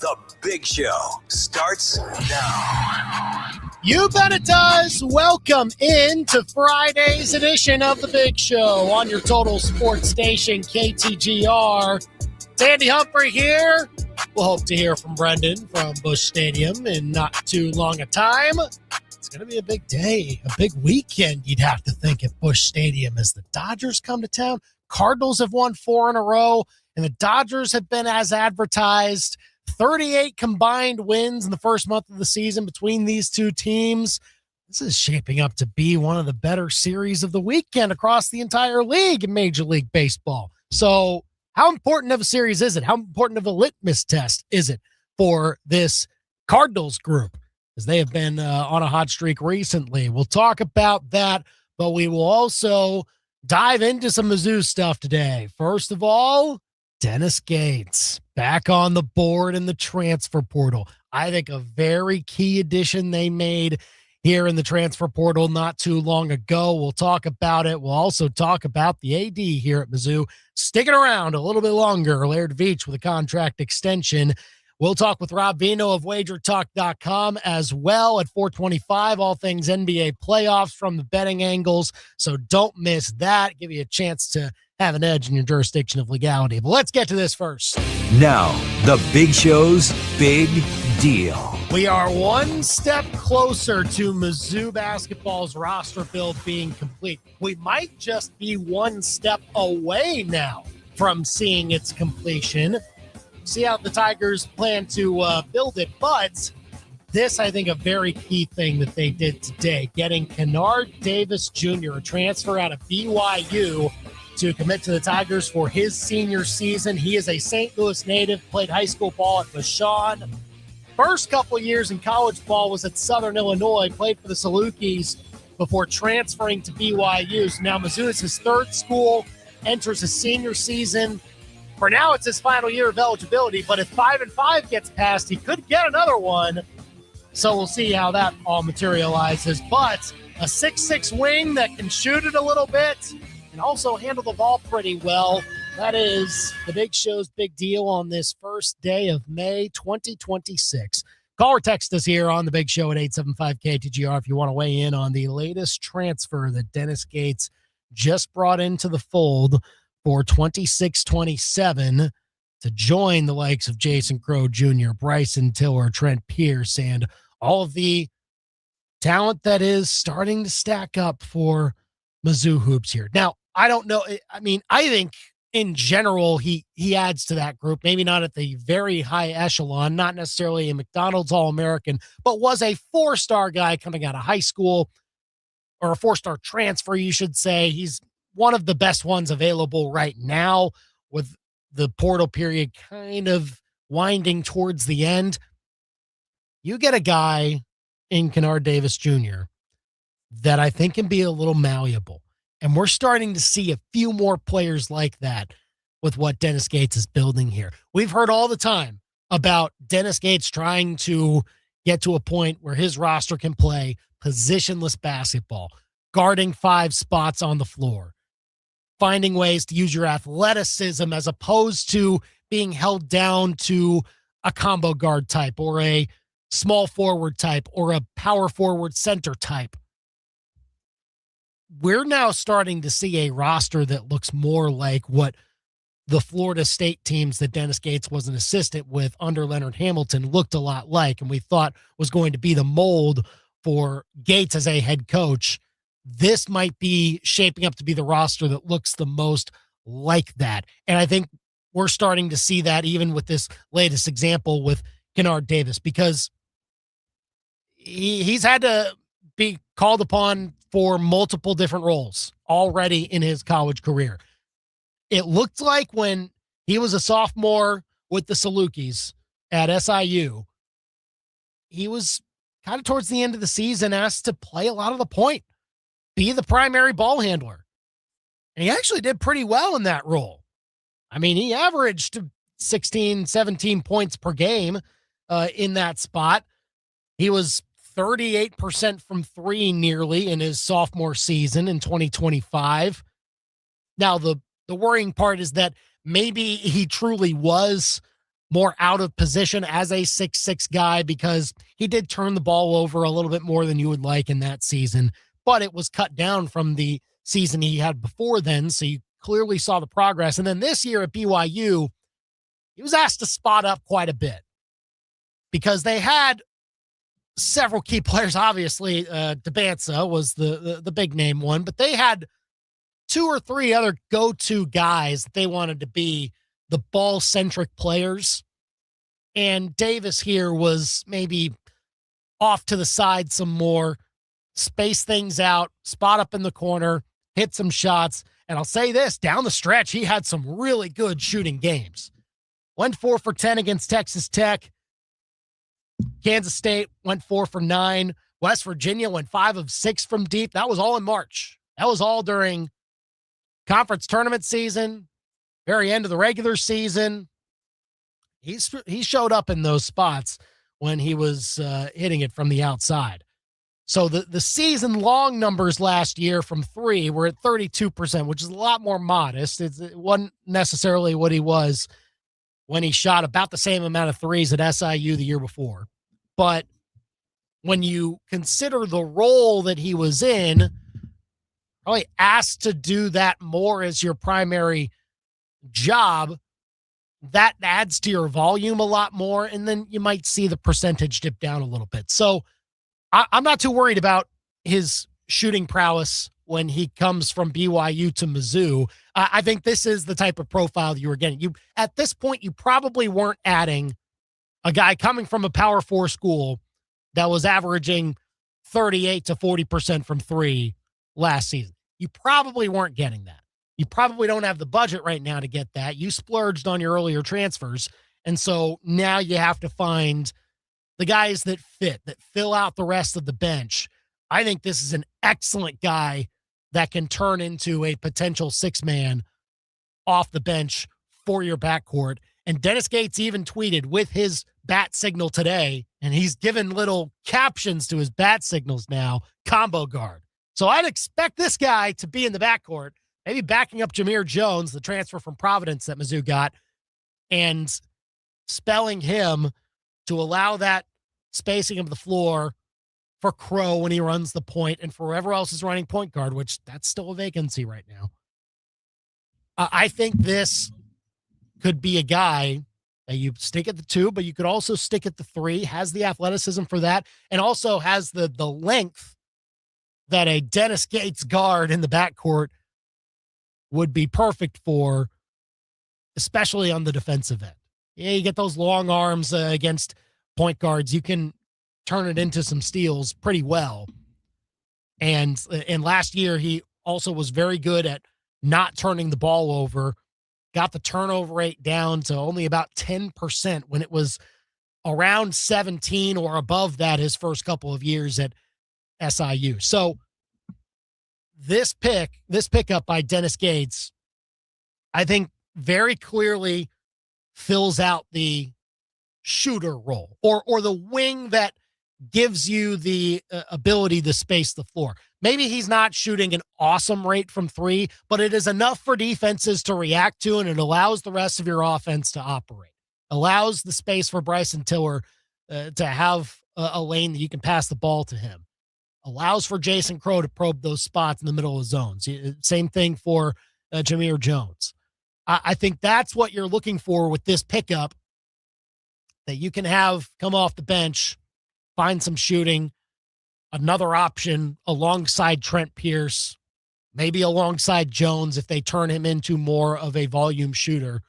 The Big Show starts now. You bet it does. Welcome in to Friday's edition of The Big Show on your total sports station, KTGR. It's Andy Humphrey here. We'll hope to hear from Brendan from Busch Stadium in not too long a time. It's going to be a big day, a big weekend, you'd have to think, at Busch Stadium as the Dodgers come to town. Cardinals have won 4 in a row, and the Dodgers have been as advertised. 38 combined wins in the first month of the season between these two teams. This is shaping up to be one of the better series of the weekend across the entire league in Major League Baseball. So how important of a series is it? How important of a litmus test is it for this Cardinals group? As they have been on a hot streak recently. We'll talk about that, but we will also dive into some Mizzou stuff today. First of all, Dennis Gates back on the board in the transfer portal. I think a very key addition they made here in the transfer portal not too long ago. We'll talk about it. We'll also talk about the AD here at Mizzou sticking around a little bit longer. Laird Veatch with a contract extension. We'll talk with Rob Veno of WagerTalk.com as well at 425, all things NBA playoffs from the betting angles. So don't miss that. Give you a chance to have an edge in your jurisdiction of legality. But let's get to this first. Now, the Big Show's Big Deal. We are one step closer to Mizzou basketball's roster build being complete. We might just be one step away now from seeing its completion. See how the Tigers plan to build it. But this, I think, a very key thing that they did today, getting Kennard Davis Jr., a transfer out of BYU, to commit to the Tigers for his senior season. He is a St. Louis native, played high school ball at Vashon. First couple years in college ball was at Southern Illinois, played for the Salukis before transferring to BYU. So now Mizzou is his third school, enters his senior season. For now, it's his final year of eligibility, but if 5 and 5 gets passed, he could get another one. So we'll see how that all materializes. But a 6'6" wing that can shoot it a little bit and also handle the ball pretty well. That is the Big Show's Big Deal on this first day of May 2026. Call or text us here on the Big Show at 875-KTGR if you want to weigh in on the latest transfer that Dennis Gates just brought into the fold for 26-27 to join the likes of Jason Crow Jr., Bryson Tiller, Trent Pierce, and all of the talent that is starting to stack up for Mizzou hoops here. Now, I don't know. I mean, I think in general, he adds to that group, maybe not at the very high echelon, not necessarily a McDonald's All-American, but was a 4-star guy coming out of high school, or a 4-star transfer, you should say. He's one of the best ones available right now, with the portal period kind of winding towards the end. You get a guy in Kennard Davis Jr. that I think can be a little malleable. And we're starting to see a few more players like that with what Dennis Gates is building here. We've heard all the time about Dennis Gates trying to get to a point where his roster can play positionless basketball, guarding 5 spots on the floor, finding ways to use your athleticism as opposed to being held down to a combo guard type or a small forward type or a power forward center type. We're now starting to see a roster that looks more like what the Florida State teams that Dennis Gates was an assistant with under Leonard Hamilton looked a lot like, and we thought was going to be the mold for Gates as a head coach. This might be shaping up to be the roster that looks the most like that. And I think we're starting to see that even with this latest example with Kennard Davis, because he's had to be called upon for multiple different roles already in his college career. It looked like when he was a sophomore with the Salukis at SIU, he was kind of towards the end of the season asked to play a lot of the point, be the primary ball handler. And he actually did pretty well in that role. I mean, he averaged 16, 17 points per game in that spot. He was 38% from 3 nearly in his sophomore season in 2025. Now, the worrying part is that maybe he truly was more out of position as a 6'6" guy because he did turn the ball over a little bit more than you would like in that season, but it was cut down from the season he had before then. So you clearly saw the progress. And then this year at BYU, he was asked to spot up quite a bit because they had several key players. Obviously, Debanza was the big name one, but they had 2 or 3 other go-to guys that they wanted to be the ball-centric players. And Davis here was maybe off to the side some more, space things out, spot up in the corner, hit some shots. And I'll say this, down the stretch, he had some really good shooting games. Went 4 for 10 against Texas Tech. Kansas State went 4 for 9. West Virginia went 5 of 6 from deep. That was all in March. That was all during conference tournament season, very end of the regular season. He showed up in those spots when he was hitting it from the outside. So the season-long numbers last year from 3 were at 32%, which is a lot more modest. It wasn't necessarily what he was when he shot about the same amount of threes at SIU the year before. But when you consider the role that he was in, probably asked to do that more as your primary job, that adds to your volume a lot more, and then you might see the percentage dip down a little bit. So I'm not too worried about his shooting prowess when he comes from BYU to Mizzou. I think this is the type of profile that you were getting. At this point, you probably weren't adding a guy coming from a Power 4 school that was averaging 38 to 40% from 3 last season. You probably weren't getting that. You probably don't have the budget right now to get that. You splurged on your earlier transfers. And so now you have to find the guys that fit, that fill out the rest of the bench. I think this is an excellent guy that can turn into a potential 6-man off the bench for your backcourt. And Dennis Gates even tweeted with his bat signal today, and he's given little captions to his bat signals now, combo guard. So I'd expect this guy to be in the backcourt, maybe backing up Jameer Jones, the transfer from Providence that Mizzou got, and spelling him to allow that spacing of the floor for Crow when he runs the point and for whoever else is running point guard, which that's still a vacancy right now. I think this could be a guy that you stick at the 2, but you could also stick at the 3, has the athleticism for that, and also has the length that a Dennis Gates guard in the backcourt would be perfect for, especially on the defensive end. Yeah, you get those long arms against point guards. You can turn it into some steals pretty well. And last year, he also was very good at not turning the ball over, got the turnover rate down to only about 10% when it was around 17 or above that his first couple of years at SIU. So this pickup by Dennis Gates, I think very clearly fills out the shooter role or the wing that gives you the ability to space the floor. Maybe he's not shooting an awesome rate from 3, but it is enough for defenses to react to, and it allows the rest of your offense to operate. Allows the space for Bryson Tiller to have a lane that you can pass the ball to him. Allows for Jason Crow to probe those spots in the middle of zones. Same thing for Jameer Jones. I think that's what you're looking for with this pickup, that you can have come off the bench, find some shooting, another option alongside Trent Pierce, maybe alongside Jones if they turn him into more of a volume shooter,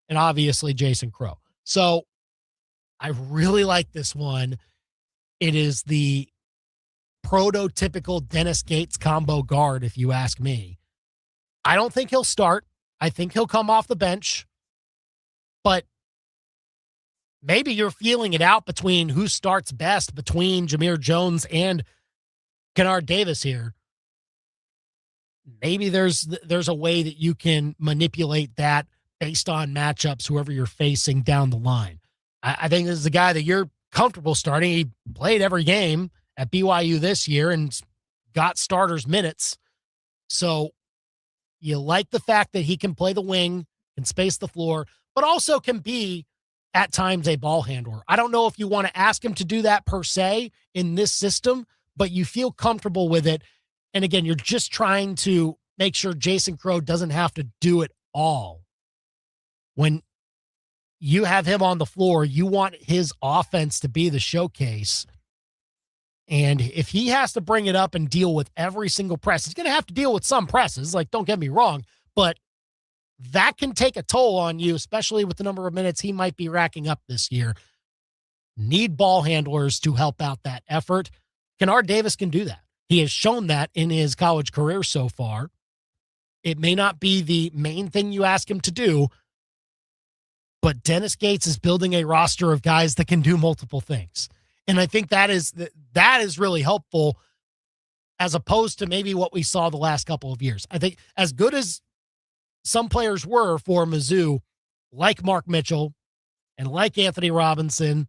and obviously Jason Crow. So I really like this one. It is the prototypical Dennis Gates combo guard, if you ask me. I don't think he'll start. I think he'll come off the bench, but maybe you're feeling it out between who starts best between Jameer Jones and Kennard Davis here. Maybe there's a way that you can manipulate that based on matchups, whoever you're facing down the line. I think this is a guy that you're comfortable starting. He played every game at BYU this year and got starters minutes. So you like the fact that he can play the wing and space the floor, but also can be at times a ball handler. I don't know if you want to ask him to do that per se in this system, but you feel comfortable with it. And again, you're just trying to make sure Jason Crow doesn't have to do it all. When you have him on the floor, you want his offense to be the showcase. And if he has to bring it up and deal with every single press, he's going to have to deal with some presses. Like, don't get me wrong, but that can take a toll on you, especially with the number of minutes he might be racking up this year. Need ball handlers to help out that effort. Kennard Davis can do that. He has shown that in his college career so far. It may not be the main thing you ask him to do, but Dennis Gates is building a roster of guys that can do multiple things. And I think that is really helpful as opposed to maybe what we saw the last couple of years. I think as good as some players were for Mizzou, like Mark Mitchell and like Anthony Robinson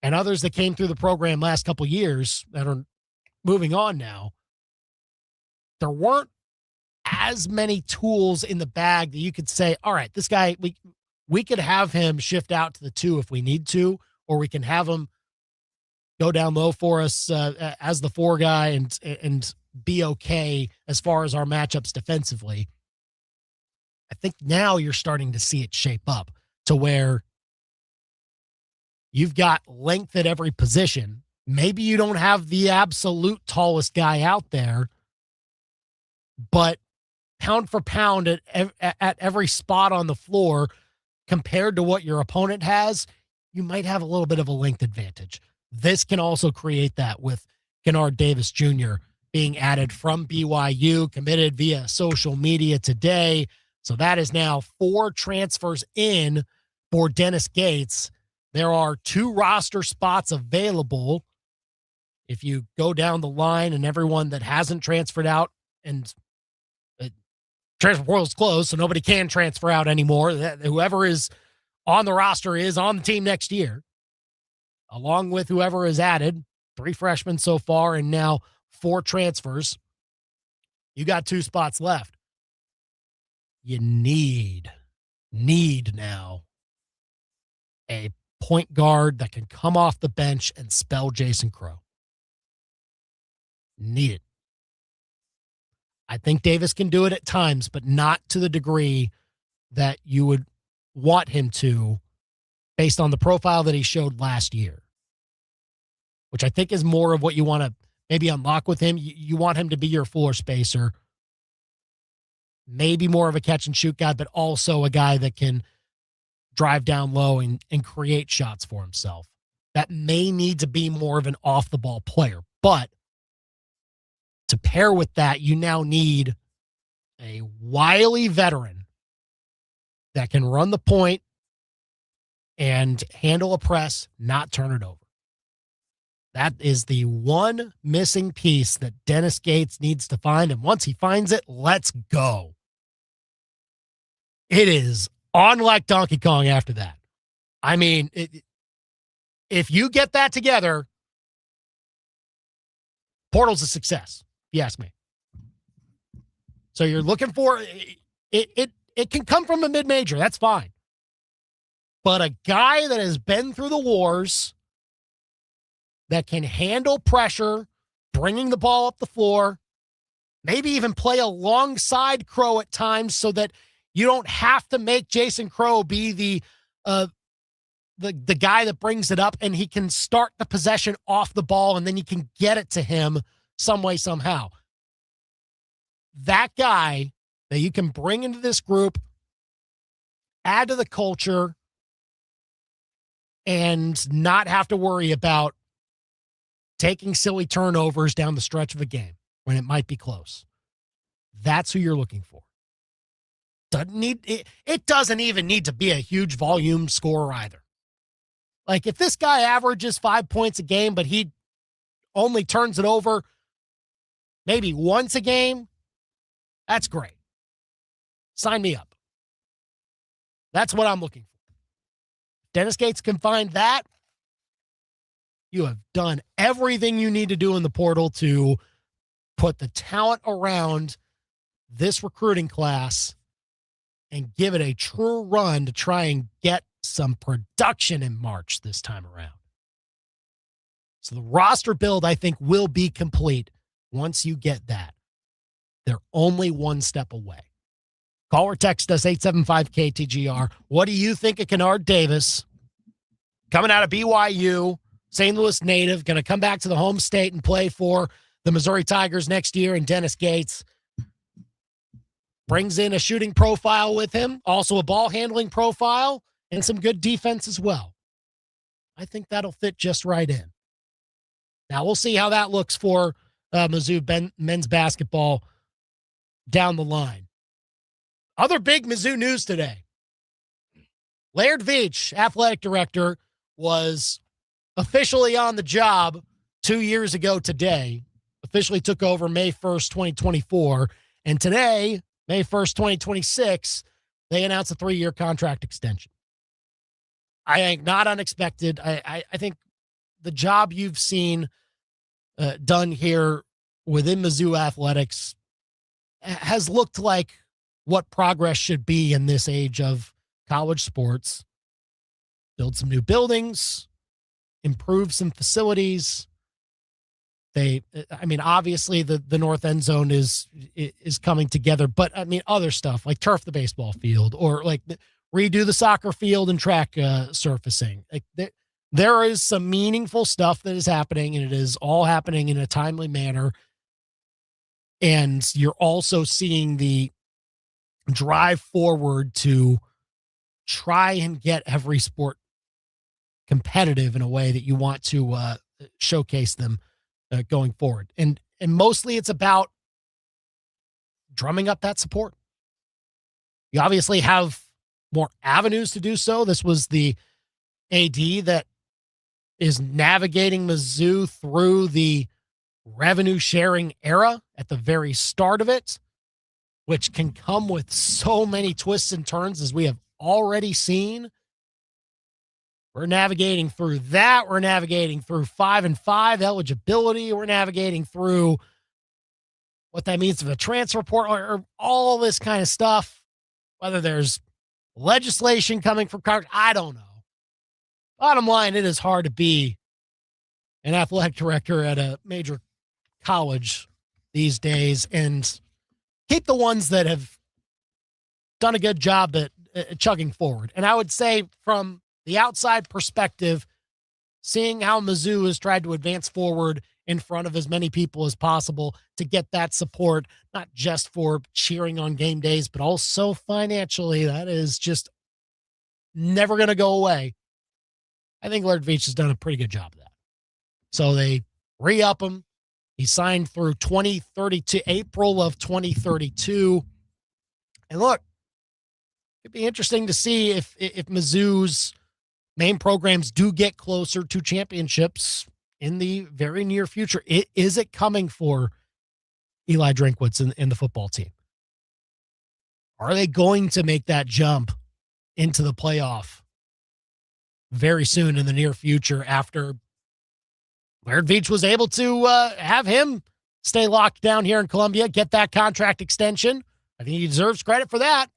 and others that came through the program last couple of years that are moving on now, there weren't as many tools in the bag that you could say, all right, this guy, we could have him shift out to the 2 if we need to, or we can have him go down low for us as the 4 guy and be okay as far as our matchups defensively. I think now you're starting to see it shape up to where you've got length at every position. Maybe you don't have the absolute tallest guy out there, but pound for pound at every spot on the floor compared to what your opponent has, you might have a little bit of a length advantage. This can also create that with Kennard Davis Jr. being added from BYU, committed via social media today. So that is now 4 transfers in for Dennis Gates. There are 2 roster spots available. If you go down the line and everyone that hasn't transferred out, and transfer portal is closed, so nobody can transfer out anymore. Whoever is on the roster is on the team next year, along with whoever is added. 3 freshmen so far and now 4 transfers. You got 2 spots left. You need now a point guard that can come off the bench and spell Jason Crow. Need it. I think Davis can do it at times, but not to the degree that you would want him to based on the profile that he showed last year, which I think is more of what you want to maybe unlock with him. You want him to be your floor spacer, maybe more of a catch and shoot guy, but also a guy that can drive down low and create shots for himself. That may need to be more of an off the ball player, but to pair with that, you now need a wily veteran that can run the point and handle a press, not turn it over. That is the one missing piece that Dennis Gates needs to find. And once he finds it, let's go. It is on like Donkey Kong after that. I mean, if you get that together, portal's a success, if you ask me. So you're looking for it. It can come from a mid-major. That's fine. But a guy that has been through the wars, that can handle pressure, bringing the ball up the floor, maybe even play alongside Crow at times so that you don't have to make Jason Crow be the guy that brings it up, and he can start the possession off the ball and then you can get it to him some way, somehow. That guy that you can bring into this group, add to the culture, and not have to worry about taking silly turnovers down the stretch of a game when it might be close. That's who you're looking for. It doesn't even need to be a huge volume scorer either. Like if this guy averages 5 points a game, but he only turns it over maybe once a game, that's great. Sign me up. That's what I'm looking for. Dennis Gates can find that. You have done everything you need to do in the portal to put the talent around this recruiting class and give it a true run to try and get some production in March this time around. So the roster build, I think, will be complete once you get that. They're only one step away. Call or text us 875-KTGR. What do you think of Kennard Davis? Coming out of BYU, St. Louis native, going to come back to the home state and play for the Missouri Tigers next year, and Dennis Gates brings in a shooting profile with him, also a ball handling profile, and some good defense as well. I think that'll fit just right in. Now, we'll see how that looks for Mizzou men's basketball down the line. Other big Mizzou news today. Laird Veatch, athletic director, was officially on the job 2 years ago today. Officially took over May 1st, 2024. And today, May 1st, 2026, they announced a 3-year contract extension. I think not unexpected. I think the job you've seen done here within Mizzou athletics has looked like what progress should be in this age of college sports. Build some new buildings, improve some facilities. Obviously the north end zone is coming together, but other stuff like turf the baseball field, or like redo the soccer field and track surfacing. Like there is some meaningful stuff that is happening, and it is all happening in a timely manner. And you're also seeing the drive forward to try and get every sport competitive in a way that you want to showcase them going forward. And mostly it's about drumming up that support. You obviously have more avenues to do so. This was the AD that is navigating Mizzou through the revenue sharing era at the very start of it, which can come with so many twists and turns, as we have already seen. We're navigating through that. We're navigating through 5-5 eligibility. We're navigating through what that means for the transfer portal, or all this kind of stuff. Whether there's legislation coming from Congress, I don't know. Bottom line, it is hard to be an athletic director at a major college these days and keep the ones that have done a good job at chugging forward. And I would say from the outside perspective, seeing how Mizzou has tried to advance forward in front of as many people as possible to get that support, not just for cheering on game days, but also financially, that is just never going to go away. I think Laird Veatch has done a pretty good job of that. So they re-up him. He signed through 2032, April of 2032. And look, it'd be interesting to see if Mizzou's main programs do get closer to championships in the very near future. Is it coming for Eli Drinkwitz and the football team? Are they going to make that jump into the playoff very soon in the near future, after Laird Veatch was able to have him stay locked down here in Columbia, get that contract extension? I think he deserves credit for that.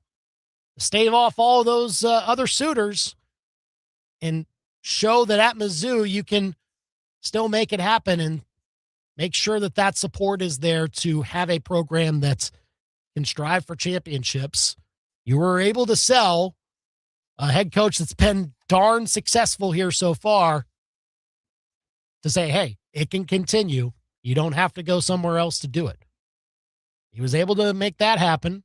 Stave off all of those other suitors and show that at Mizzou you can still make it happen, and make sure that that support is there to have a program that can strive for championships. You were able to sell a head coach that's been darn successful here so far to say, hey, it can continue. You don't have to go somewhere else to do it. He was able to make that happen.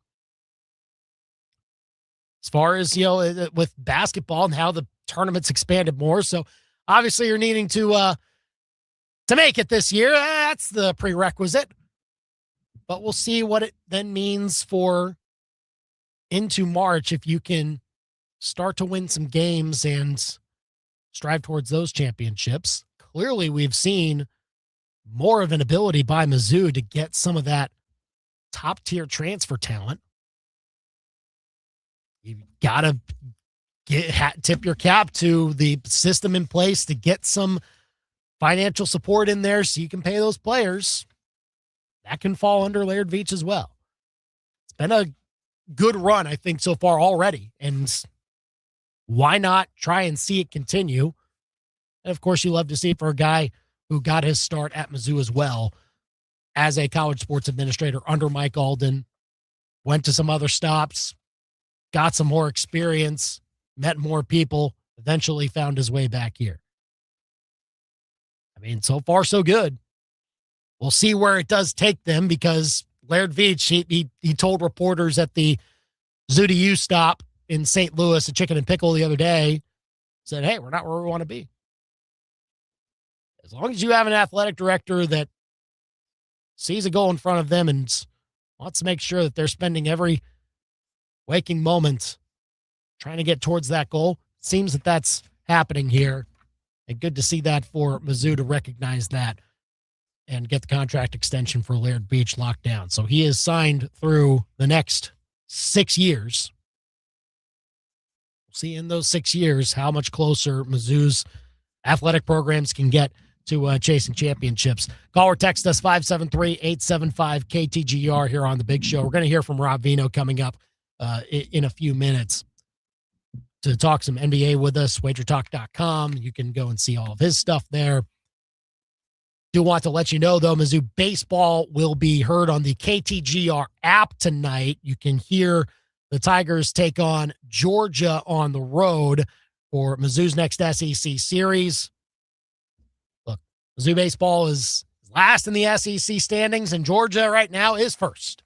As far as, with basketball and how the tournament's expanded more. So obviously you're needing to make it this year. That's the prerequisite. But we'll see what it then means for into March, if you can start to win some games and strive towards those championships. Clearly, we've seen more of an ability by Mizzou to get some of that top-tier transfer talent. You've got to tip your cap to the system in place to get some financial support in there so you can pay those players. That can fall under Laird Veatch as well. It's been a good run, I think, so far already. And Why not try and see it continue? And of course, you love to see it for a guy who got his start at Mizzou as well as a college sports administrator under Mike Alden, went to some other stops, got some more experience, met more people, eventually found his way back here. I mean, so far, so good. We'll see where it does take them because Laird Veatch, he told reporters at the Zoo to You stop in St. Louis, a Chicken and Pickle the other day, said, hey, we're not where we want to be. As long as you have an athletic director that sees a goal in front of them and wants to make sure that they're spending every waking moment trying to get towards that goal, it seems that that's happening here. And good to see that for Mizzou to recognize that and get the contract extension for Laird Veatch locked down. So he is signed through the next 6 years. We'll see in those 6 years how much closer Mizzou's athletic programs can get to chasing championships. Call or text us 573-875-KTGR here on The Big Show. We're going to hear from Rob Veno coming up in a few minutes to talk some NBA with us, wagertalk.com. You can go and see all of his stuff there. Do want to let you know, though, Mizzou baseball will be heard on the KTGR app tonight. You can hear the Tigers take on Georgia on the road for Mizzou's next SEC series. Look, Mizzou baseball is last in the SEC standings, and Georgia right now is first.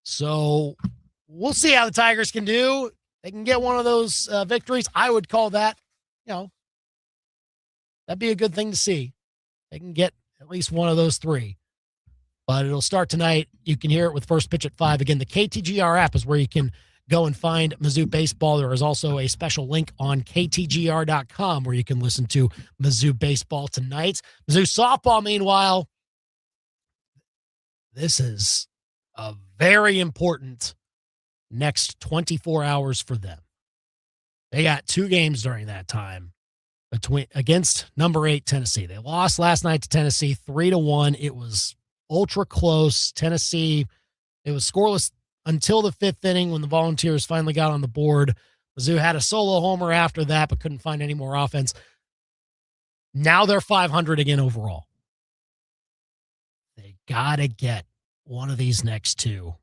So we'll see how the Tigers can do. They can get one of those victories. I would call that, that'd be a good thing to see. They can get at least one of those three. But it'll start tonight. You can hear it with first pitch at 5. Again, the KTGR app is where you can go and find Mizzou baseball. There is also a special link on ktgr.com where you can listen to Mizzou baseball tonight. Mizzou softball, meanwhile, this is a very important next 24 hours for them. They got 2 games during that time against number 8 Tennessee. They lost last night to Tennessee 3-1. It was ultra close. Tennessee, it was scoreless until the 5th inning when the Volunteers finally got on the board. Mizzou had a solo homer after that, but couldn't find any more offense. Now they're 500 again overall. They got to get one of these next 2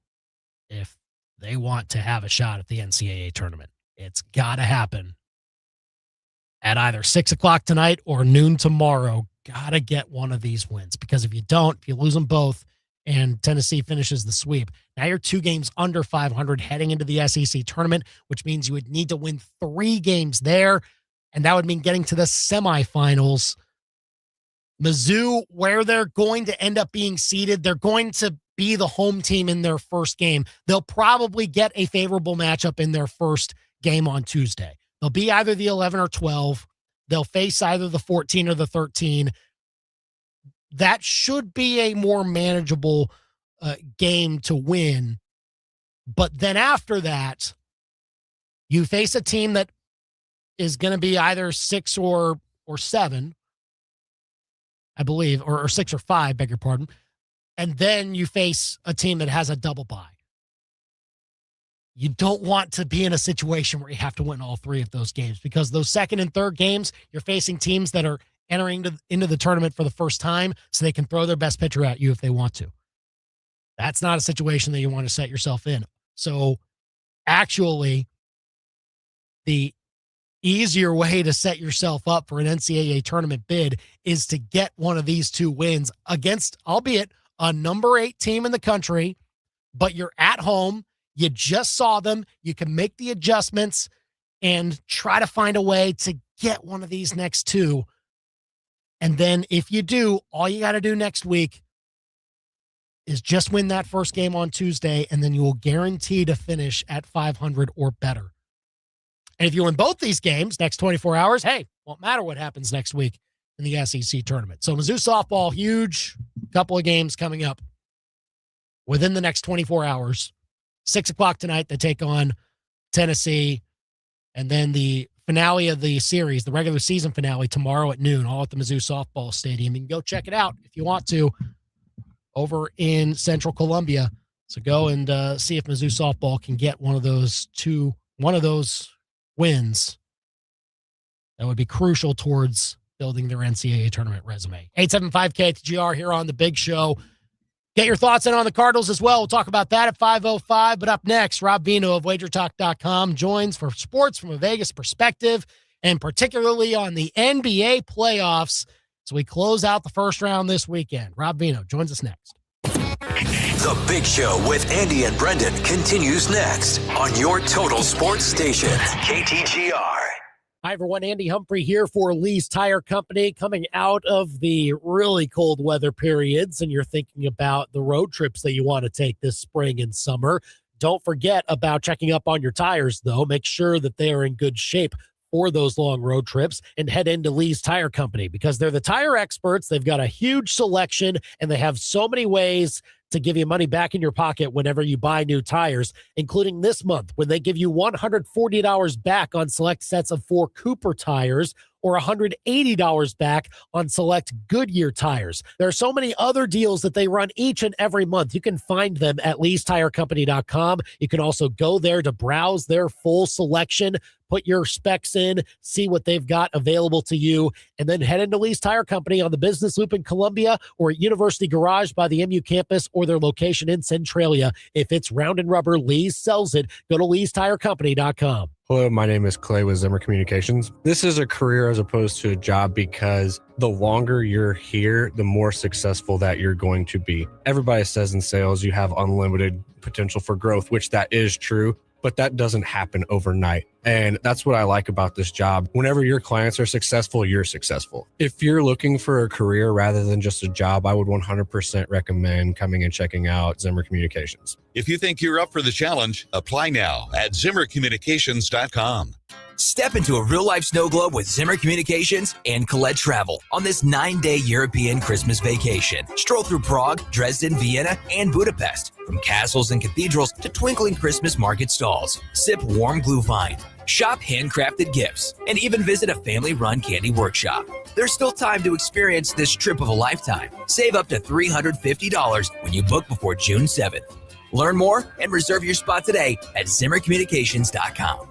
if they want to have a shot at the NCAA tournament. It's got to happen at either 6 o'clock tonight or noon tomorrow. Got to get one of these wins, because if you don't, if you lose them both and Tennessee finishes the sweep, now you're 2 games under 500 heading into the SEC tournament, which means you would need to win 3 games there, and that would mean getting to the semifinals. Mizzou, where they're going to end up being seeded, they're going to be the home team in their first game. They'll probably get a favorable matchup in their first game on Tuesday. They'll be either the 11 or 12. They'll face either the 14 or the 13. That should be a more manageable game to win. But then after that, you face a team that is going to be either 6 or 7, I believe, or 6 or 5, beg your pardon. And then you face a team that has a double bye. You don't want to be in a situation where you have to win all 3 of those games, because those second and third games, you're facing teams that are entering into the tournament for the first time, so they can throw their best pitcher at you if they want to. That's not a situation that you want to set yourself in. So actually, the easier way to set yourself up for an NCAA tournament bid is to get one of these 2 wins against, albeit a number 8 team in the country, but you're at home. You just saw them. You can make the adjustments and try to find a way to get one of these next 2. And then if you do, all you got to do next week is just win that first game on Tuesday, and then you will guarantee to finish at 500 or better. And if you win both these games next 24 hours, hey, won't matter what happens next week in the SEC tournament. So Mizzou softball, huge couple of games coming up within the next 24 hours. 6 o'clock tonight, they take on Tennessee. And then the finale of the series, the regular season finale, tomorrow at noon, all at the Mizzou Softball Stadium. You can go check it out if you want to over in Central Columbia. So go and see if Mizzou Softball can get one of those wins that would be crucial towards building their NCAA tournament resume. 875-KTGR here on The Big Show. Get your thoughts in on the Cardinals as well. We'll talk about that at 5:05. But up next, Rob Veno of WagerTalk.com joins for sports from a Vegas perspective, and particularly on the NBA playoffs as we close out the first round this weekend. Rob Veno joins us next. The Big Show with Andy and Brendan continues next on your total sports station, KTGR. Hi, everyone. Andy Humphrey here for Lee's Tire Company, coming out of the really cold weather periods, and you're thinking about the road trips that you want to take this spring and summer. Don't forget about checking up on your tires, though. Make sure that they are in good shape for those long road trips, and head into Lee's Tire Company because they're the tire experts. They've got a huge selection, and they have so many ways to give you money back in your pocket whenever you buy new tires, including this month when they give you $140 back on select sets of 4 Cooper tires or $180 back on select Goodyear tires. There are so many other deals that they run each and every month. You can find them at leestirecompany.com. You can also go there to browse their full selection, put your specs in, see what they've got available to you, and then head into Lee's Tire Company on the Business Loop in Columbia or at University Garage by the MU campus or their location in Centralia. If it's round and rubber, Lee's sells it. Go to leestirecompany.com. Hello, my name is Clay with Zimmer Communications. This is a career as opposed to a job because the longer you're here, the more successful that you're going to be. Everybody says in sales you have unlimited potential for growth, which that is true, but that doesn't happen overnight. And that's what I like about this job. Whenever your clients are successful, you're successful. If you're looking for a career rather than just a job, I would 100% recommend coming and checking out Zimmer Communications. If you think you're up for the challenge, apply now at ZimmerCommunications.com. Step into a real-life snow globe with Zimmer Communications and Colette Travel on this 9-day European Christmas vacation. Stroll through Prague, Dresden, Vienna, and Budapest. From castles and cathedrals to twinkling Christmas market stalls. Sip warm Glühwein. Shop handcrafted gifts. And even visit a family-run candy workshop. There's still time to experience this trip of a lifetime. Save up to $350 when you book before June 7th. Learn more and reserve your spot today at ZimmerCommunications.com.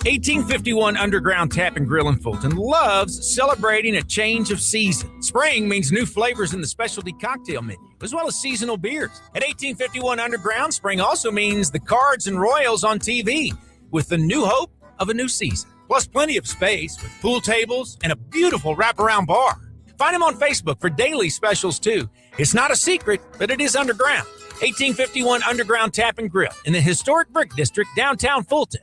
1851 Underground Tap and Grill in Fulton loves celebrating a change of season. Spring means new flavors in the specialty cocktail menu, as well as seasonal beers. At 1851 Underground, spring also means the Cards and Royals on TV, with the new hope of a new season. Plus plenty of space with pool tables and a beautiful wraparound bar. Find them on Facebook for daily specials, too. It's not a secret, but it is underground. 1851 Underground Tap and Grill in the historic Brick District, downtown Fulton.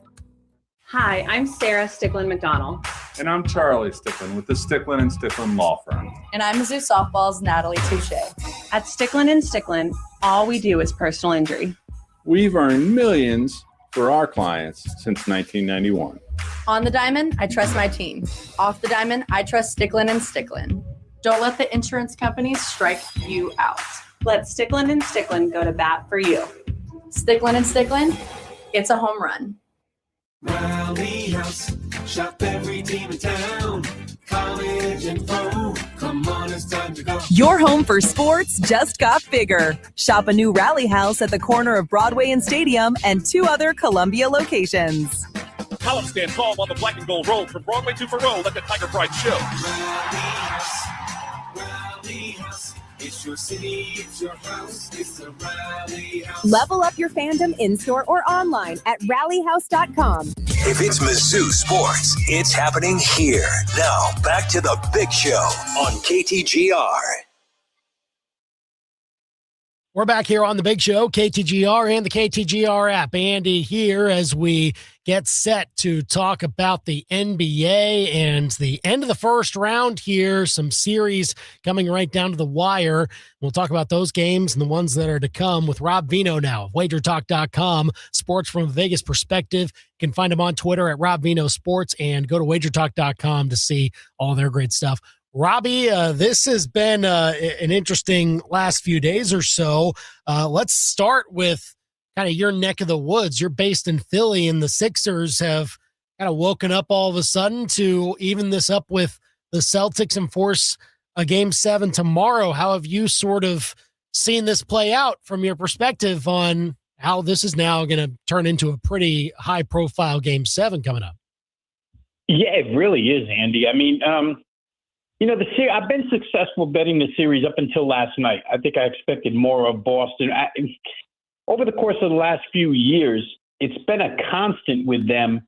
Hi, I'm Sarah Sticklin McDonald. And I'm Charlie Sticklin with the Sticklin & Sticklin Law Firm. And I'm Mizzou Softball's Natalie Touche. At Sticklin & Sticklin, all we do is personal injury. We've earned millions for our clients since 1991. On the diamond, I trust my team. Off the diamond, I trust Sticklin & Sticklin. Don't let the insurance companies strike you out. Let Sticklin & Sticklin go to bat for you. Sticklin & Sticklin, it's a home run. Rally House, shop every team in town. College and pro, come on, it's time to go. Your home for sports just got bigger. Shop a new Rally House at the corner of Broadway and Stadium and 2 other Columbia locations. Column stand tall on the black and gold road from Broadway to Faroe. Let the Tiger Pride show. Rally House, it's your city, it's your house, it's a Rally House. Level up your fandom in-store or online at rallyhouse.com. If it's Mizzou sports, it's happening here. Now, back to the Big Show on KTGR. We're back here on the Big Show, KTGR and the KTGR app. Andy here as we get set to talk about the NBA and the end of the first round here. Some series coming right down to the wire. We'll talk about those games and the ones that are to come with Rob Veno now of WagerTalk.com. Sports from a Vegas perspective. You can find him on Twitter at Rob Veno Sports and go to WagerTalk.com to see all their great stuff. Robbie, this has been an interesting last few days or so. Let's start with kind of your neck of the woods. You're based in Philly, and the Sixers have kind of woken up all of a sudden to even this up with the Celtics and force a Game 7 tomorrow. How have you sort of seen this play out from your perspective on how this is now going to turn into a pretty high-profile Game 7 coming up? Yeah, it really is, Andy. I mean, I've been successful betting the series up until last night. I think I expected more of Boston. Over the course of the last few years, it's been a constant with them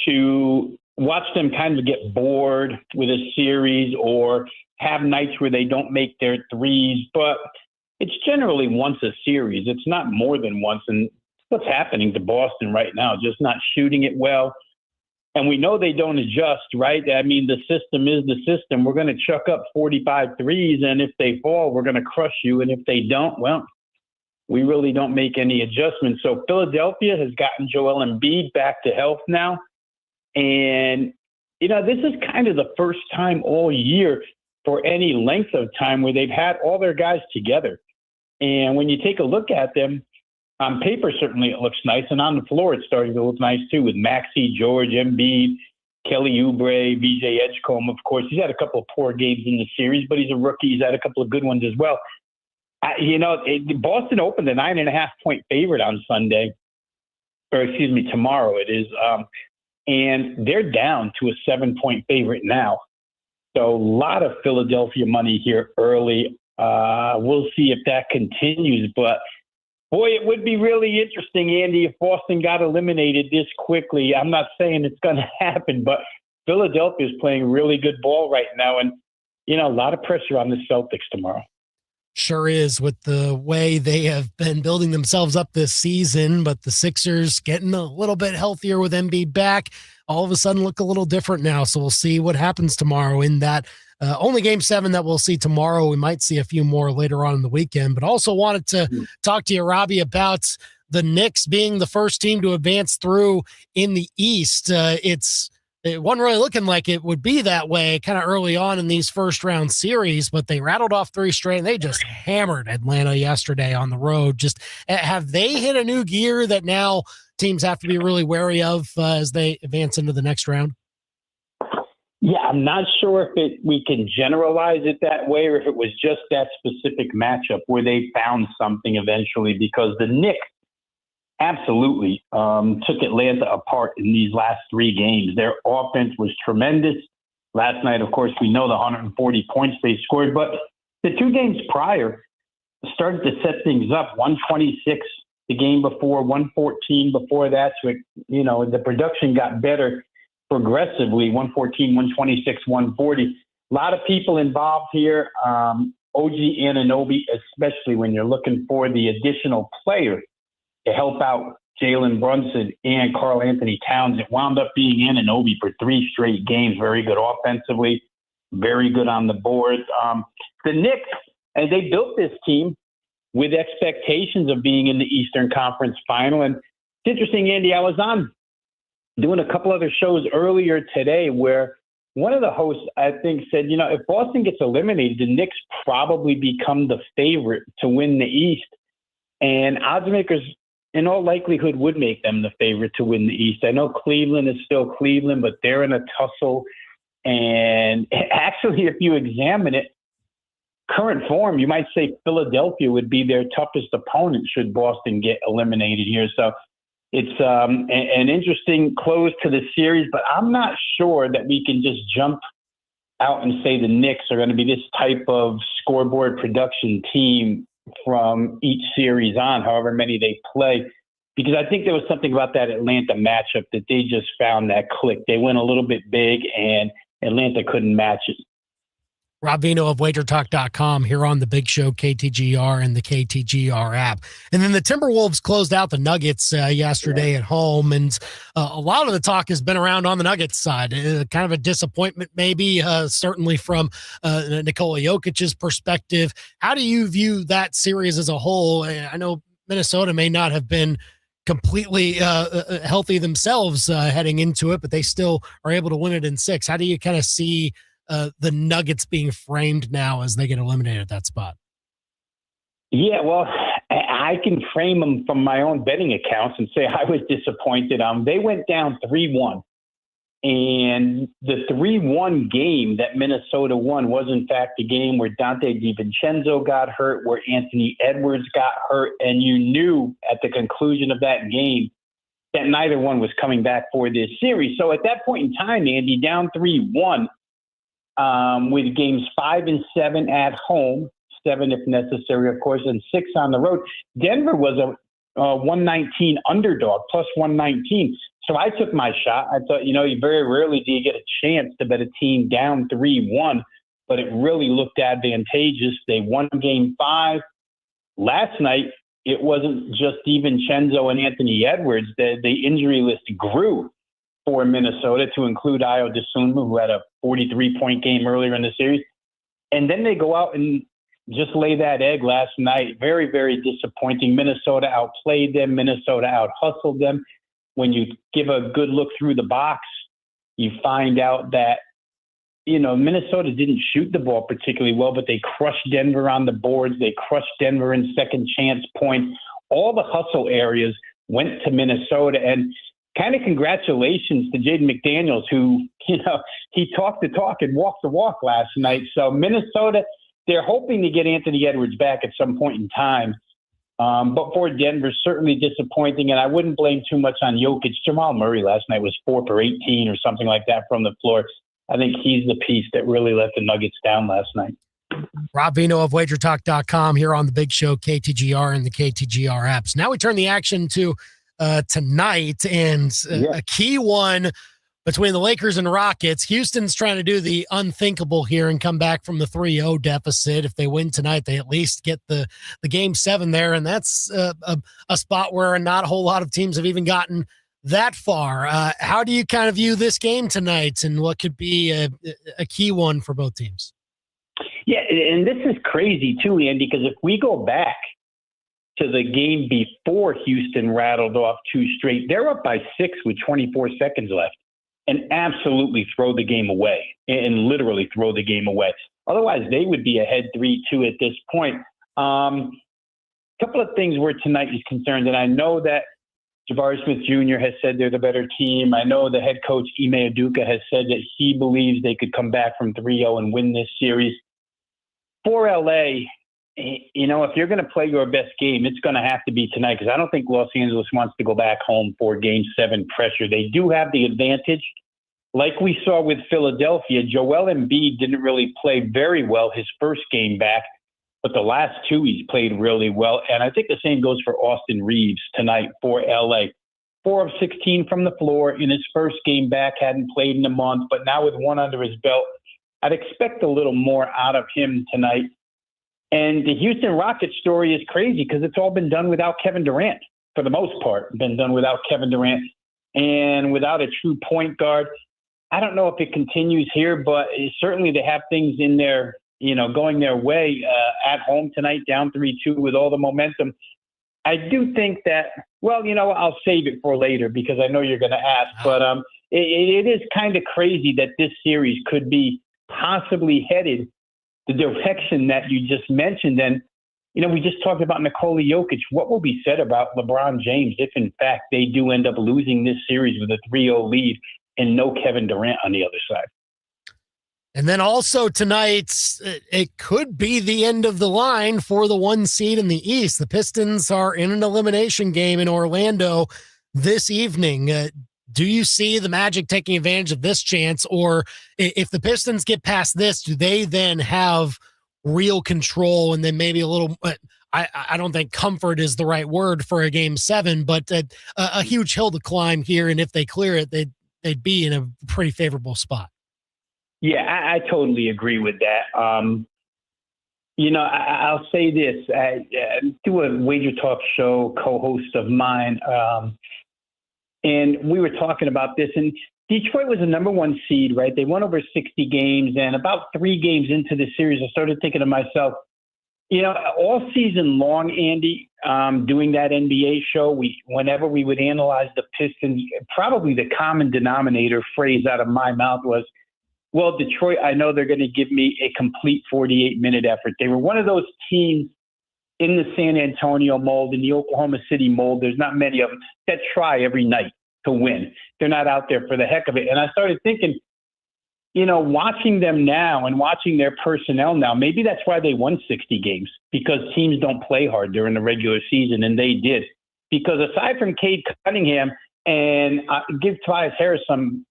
to watch them kind of get bored with a series or have nights where they don't make their threes. But it's generally once a series. It's not more than once. And what's happening to Boston right now, just not shooting it well. And we know they don't adjust, right? I mean, the system is the system. We're going to chuck up 45 threes, and if they fall, we're going to crush you. And if they don't, well, we really don't make any adjustments. So Philadelphia has gotten Joel Embiid back to health now. And, this is kind of the first time all year for any length of time where they've had all their guys together. And when you take a look at them, on paper, certainly it looks nice. And on the floor, it's starting to look nice, too, with Maxey, George, Embiid, Kelly Oubre, VJ Edgecombe, of course. He's had a couple of poor games in the series, but he's a rookie. He's had a couple of good ones as well. Boston opened a 9.5-point favorite on Sunday. Tomorrow it is. And they're down to a 7-point favorite now. So a lot of Philadelphia money here early. We'll see if that continues. But, boy, it would be really interesting, Andy, if Boston got eliminated this quickly. I'm not saying it's going to happen, but Philadelphia is playing really good ball right now. And, a lot of pressure on the Celtics tomorrow. Sure is, with the way they have been building themselves up this season, but the Sixers getting a little bit healthier with Embiid back, all of a sudden look a little different now. So we'll see what happens tomorrow in that only game 7 that we'll see tomorrow. We might see a few more later on in the weekend, but also wanted to talk to you, Robbie, about the Knicks being the first team to advance through in the East. It wasn't really looking like it would be that way kind of early on in these first round series, but they rattled off 3 straight and they just hammered Atlanta yesterday on the road. Just have they hit a new gear that now teams have to be really wary of as they advance into the next round? Yeah, I'm not sure if we can generalize it that way or if it was just that specific matchup where they found something eventually, because the Knicks absolutely took Atlanta apart in these last 3 games. Their offense was tremendous. Last night, of course, we know the 140 points they scored, but the 2 games prior started to set things up. 126 the game before, 114 before that. So, the production got better progressively, 114, 126, 140. A lot of people involved here. OG Anunoby, especially when you're looking for the additional player to help out Jalen Brunson and Karl Anthony Towns. It wound up being Anunoby for 3 straight games. Very good offensively, very good on the boards. The Knicks, and they built this team with expectations of being in the Eastern Conference Final. And it's interesting, Andy, I was on doing a couple other shows earlier today where one of the hosts, I think, said, if Boston gets eliminated, the Knicks probably become the favorite to win the East. And odds makers, in all likelihood, would make them the favorite to win the East. I know Cleveland is still Cleveland, but they're in a tussle. And actually, if you examine it, current form, you might say Philadelphia would be their toughest opponent should Boston get eliminated here. So it's an interesting close to the series, but I'm not sure that we can just jump out and say the Knicks are going to be this type of scoreboard production team from each series on, however many they play, because I think there was something about that Atlanta matchup that they just found that click. They went a little bit big and Atlanta couldn't match it. Rob Veno of WagerTalk.com here on the Big Show, KTGR and the KTGR app. And then the Timberwolves closed out the Nuggets yesterday at home, and a lot of the talk has been around on the Nuggets side. Kind of a disappointment maybe, certainly from Nikola Jokic's perspective. How do you view that series as a whole? I know Minnesota may not have been completely healthy themselves heading into it, but they still are able to win it in 6. How do you kind of see the Nuggets being framed now as they get eliminated at that spot? Yeah, well, I can frame them from my own betting accounts and say I was disappointed. They went down 3-1. And the 3-1 game that Minnesota won was, in fact, the game where Dante DiVincenzo got hurt, where Anthony Edwards got hurt. And you knew at the conclusion of that game that neither one was coming back for this series. So at that point in time, Andy, down 3-1 with games 5 and 7 at home, 7 if necessary, of course, and 6 on the road. Denver was a 119 underdog, plus 119. So I took my shot. I thought, very rarely do you get a chance to bet a team down 3-1, but it really looked advantageous. They won game 5. Last night, it wasn't just DiVincenzo and Anthony Edwards. The injury list grew for Minnesota to include Ayo Dosunmu, who had a 43-point game earlier in the series. And then they go out and just lay that egg last night. Very, very disappointing. Minnesota outplayed them. Minnesota out-hustled them. When you give a good look through the box, you find out that, Minnesota didn't shoot the ball particularly well, but they crushed Denver on the boards. They crushed Denver in second chance points. All the hustle areas went to Minnesota. And kind of congratulations to Jaden McDaniels, who, he talked the talk and walked the walk last night. So Minnesota, they're hoping to get Anthony Edwards back at some point in time. But for Denver, certainly disappointing. And I wouldn't blame too much on Jokic. Jamal Murray last night was 4 for 18 or something like that from the floor. I think he's the piece that really let the Nuggets down last night. Rob Veno of WagerTalk.com here on the Big Show, KTGR and the KTGR apps. Now we turn the action to tonight, and a key one between the Lakers and Rockets. Houston's trying to do the unthinkable here and come back from the 3-0 deficit. If they win tonight, they at least get the game 7 there, and that's a spot where not a whole lot of teams have even gotten that far. How do you kind of view this game tonight, and what could be a key one for both teams? Yeah, and this is crazy too, Andy, because if we go back to the game before Houston rattled off 2 straight, they're up by 6 with 24 seconds left and absolutely throw the game away, and literally throw the game away. Otherwise, they would be ahead 3-2 at this point. A couple of things where tonight is concerned, and I know that Jabari Smith Jr. has said they're the better team. I know the head coach, Ime Udoka, has said that he believes they could come back from 3-0 and win this series. For LA, if you're going to play your best game, it's going to have to be tonight, because I don't think Los Angeles wants to go back home for game 7 pressure. They do have the advantage. Like we saw with Philadelphia, Joel Embiid didn't really play very well his first game back, but the last 2 he's played really well. And I think the same goes for Austin Reeves tonight for LA. 4 of 16 from the floor in his first game back, hadn't played in a month, but now with 1 under his belt, I'd expect a little more out of him tonight. And the Houston Rockets story is crazy because it's all been done without Kevin Durant, for the most part, been done without Kevin Durant and without a true point guard. I don't know if it continues here, but certainly they have things in there, going their way at home tonight, down 3-2 with all the momentum. I do think that, I'll save it for later because I know you're going to ask, but it is kind of crazy that this series could be possibly headed the direction that you just mentioned. And, we just talked about Nikola Jokic. What will be said about LeBron James if, in fact, they do end up losing this series with a 3-0 lead and no Kevin Durant on the other side? And then also tonight, it could be the end of the line for the 1 seed in the East. The Pistons are in an elimination game in Orlando this evening. Do you see the Magic taking advantage of this chance? Or if the Pistons get past this, do they then have real control and then maybe a little I don't think comfort is the right word for a game 7, but a huge hill to climb here. And if they clear it, they'd be in a pretty favorable spot. Yeah, I totally agree with that. I'll say this. I do a Wager Talk show, co-host of mine, and we were talking about this. And Detroit was the number 1 seed, right? They won over 60 games, and about 3 games into the series, I started thinking to myself, all season long, Andy, doing that NBA show, whenever we would analyze the Pistons, probably the common denominator phrase out of my mouth was, well, Detroit, I know they're going to give me a complete 48-minute effort. They were one of those teams in the San Antonio mold, in the Oklahoma City mold. There's not many of them that try every night to win. They're not out there for the heck of it. And I started thinking, watching them now and watching their personnel now, maybe that's why they won 60 games, because teams don't play hard during the regular season, and they did. Because aside from Cade Cunningham And give Tobias Harris some